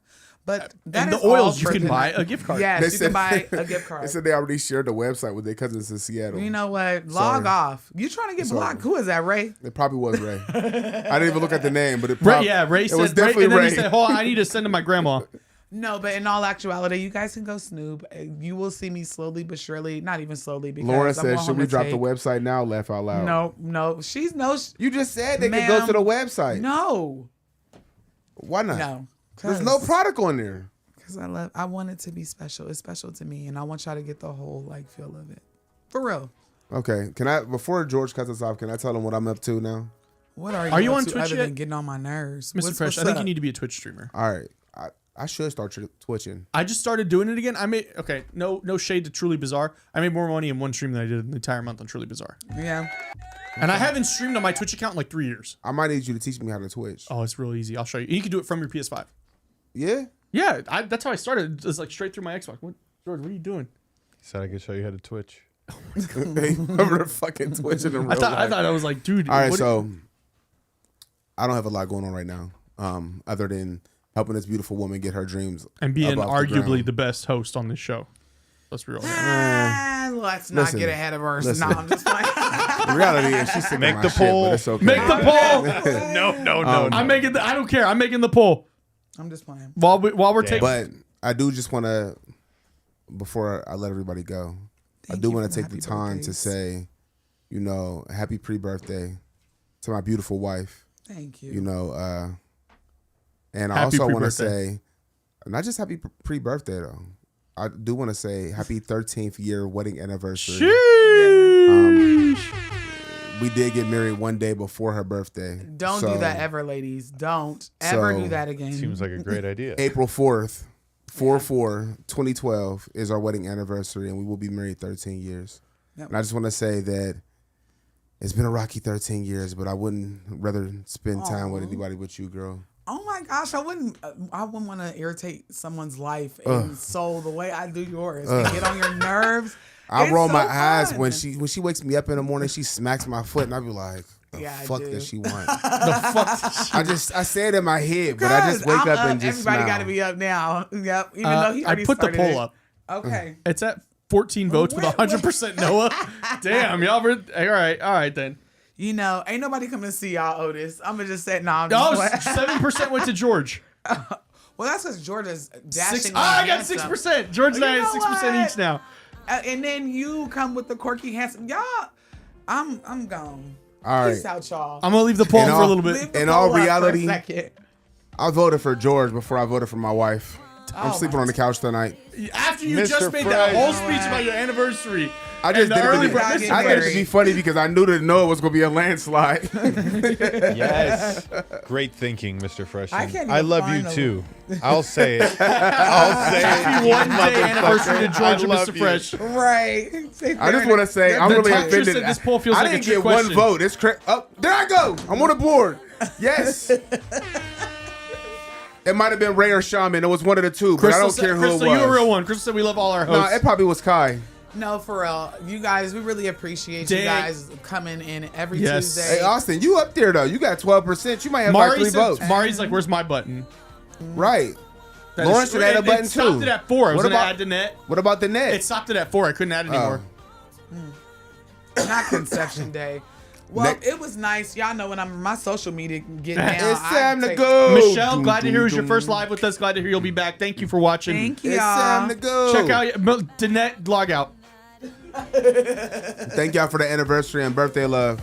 but that And the is all oils you for can the buy night. a gift card. Yes, They you said- can buy a gift They card. said they already shared the website with their cousins in Seattle. You know what? Log Sorry. off. You trying to get Sorry. blocked? Who is that, Ray? It probably was Ray. I didn't even look at the name, but it Ray, probably Ray it said, was Ray, definitely and then Ray. he said, hold on, I need to send to my grandma. No, but in all actuality, you guys can go snoop. You will see me slowly but surely. Not even slowly because Lauren I'm said, going "Should home we to drop the take- website now?" Laugh out loud. No. She's no. You just said they could go Ma'am, to the website. No. Why not? No. There's no product on there. Because I want it to be special. It's special to me, and I want y'all to get the whole feel of it. For real. Okay, can I before George cuts us off? Can I tell him what I'm up to now? What are you? Are you up on to Twitch other yet? than getting on my nerves, Mr. What's Fresh, I think up? you need to be a Twitch streamer. All right, I should start twitching. I just started doing it again. I made no shade to Truly Bizarre. I made more money in one stream than I did in the entire month on Truly Bizarre. Yeah. And I haven't streamed on my Twitch account in like 3 years. I might need you to teach me how to Twitch. Oh, it's real easy. I'll show you. You can do it from your PS5. Yeah. Yeah, that's how I started. It's like straight through my Xbox. What, George? What are you doing? He said I could show you how to Twitch. Over the fucking Twitching in real I thought life. I was like, dude. All right, what- so I don't have a lot going on right now, other than helping this beautiful woman get her dreams and being up off the arguably ground. the best host on this show. Let's be real. Let's not listen, get ahead of her. listen. No, I'm just playing. The reality is she's sick Make of my the shit, poll. but it's okay. Make the poll. No. I'm making I don't care. I'm making the poll I'm just playing. while we're taking. But I do just want to, before I let everybody go, I Thank do you want for to the take the happy time to birthdays. say, happy pre-birthday to my beautiful wife. Thank you. And I Happy also want to pre-birthday. say, not just happy pre-birthday though. I do want to say happy 13th year wedding anniversary. We did get married one day before her birthday. Don't So, do that ever, ladies. Don't ever So- do that again. Seems like a great idea. April 4th, 4/4/2012 is our wedding anniversary, and we will be married 13 years. Yep. And I just want to say that it's been a rocky 13 years, but I wouldn't rather spend time with anybody but you, girl. Oh my gosh, I wouldn't want to irritate someone's life and soul the way I do yours and get on your nerves. I It's roll so my eyes fun. when she wakes me up in the morning. She smacks my foot, and I be like, Yeah, fuck I do. does she want? The fuck? I say it in my head, but I just wake I'm up and just everybody smile. got to be up now. Yep. Even though he I already put the started poll it. up. Okay. It's at 14 votes with Wait, 100% Noah. Damn, y'all. All right then. You know, ain't nobody coming to see y'all, Otis. I'm gonna just say no. I'm Oh, just 7% went to George. well, that's because Georgia's dashing. I got 6%. George and I You have know 6% what? each now. And then you come with the quirky handsome. Y'all, I'm gone. All right. Peace out, y'all. I'm gonna leave the poll In for all- a little bit. Leave the in all poll up for a reality, second. I voted for George before I voted for my wife. I'm Oh, sleeping my on the couch tonight. After you Mr. just made that Fresh. whole speech about your anniversary. I just and the did early it. bird- I I get did it to married. be funny because I knew that Noah was going to be a landslide. Yes. Great thinking, Mr. Fresh. I can't I even love find you a- too. I'll say it. I'll say it. Happy you 1 day motherfucker. anniversary to George I and love Mr. you. Fresh. Right. I just want to say I'm The really texture offended. said this poll feels I like a didn't trick get question. one vote. It's oh, there I go. I'm on the board. Yes. It might have been Ray or Shaman. It was one of the two, but I don't care who it was. Crystal, you a real one. Crystal said we love all our No, hosts. it probably was Kai. No, for real. You guys, we really appreciate you Dang. guys coming in every Yes. Tuesday. Hey, Austin, you up there though. You got 12%. You might have like Mari 3 votes. Mari's like, where's my button? Right. That Lauren is- should add a it button stopped too. it at 4. I was What going to about- add the net. What about the net? It stopped it at 4. I couldn't add anymore. Not Conception Day. Well, Ne- it was nice. Y'all know when I'm my social media get down. It's I time to take- go. Michelle, Doom, glad to doom, hear it was your doom. first live with us. Glad to hear you'll be back. Thank you for watching. Thank you, It's time y'all. to go. Check out Danette log out. Thank y'all for the anniversary and birthday love.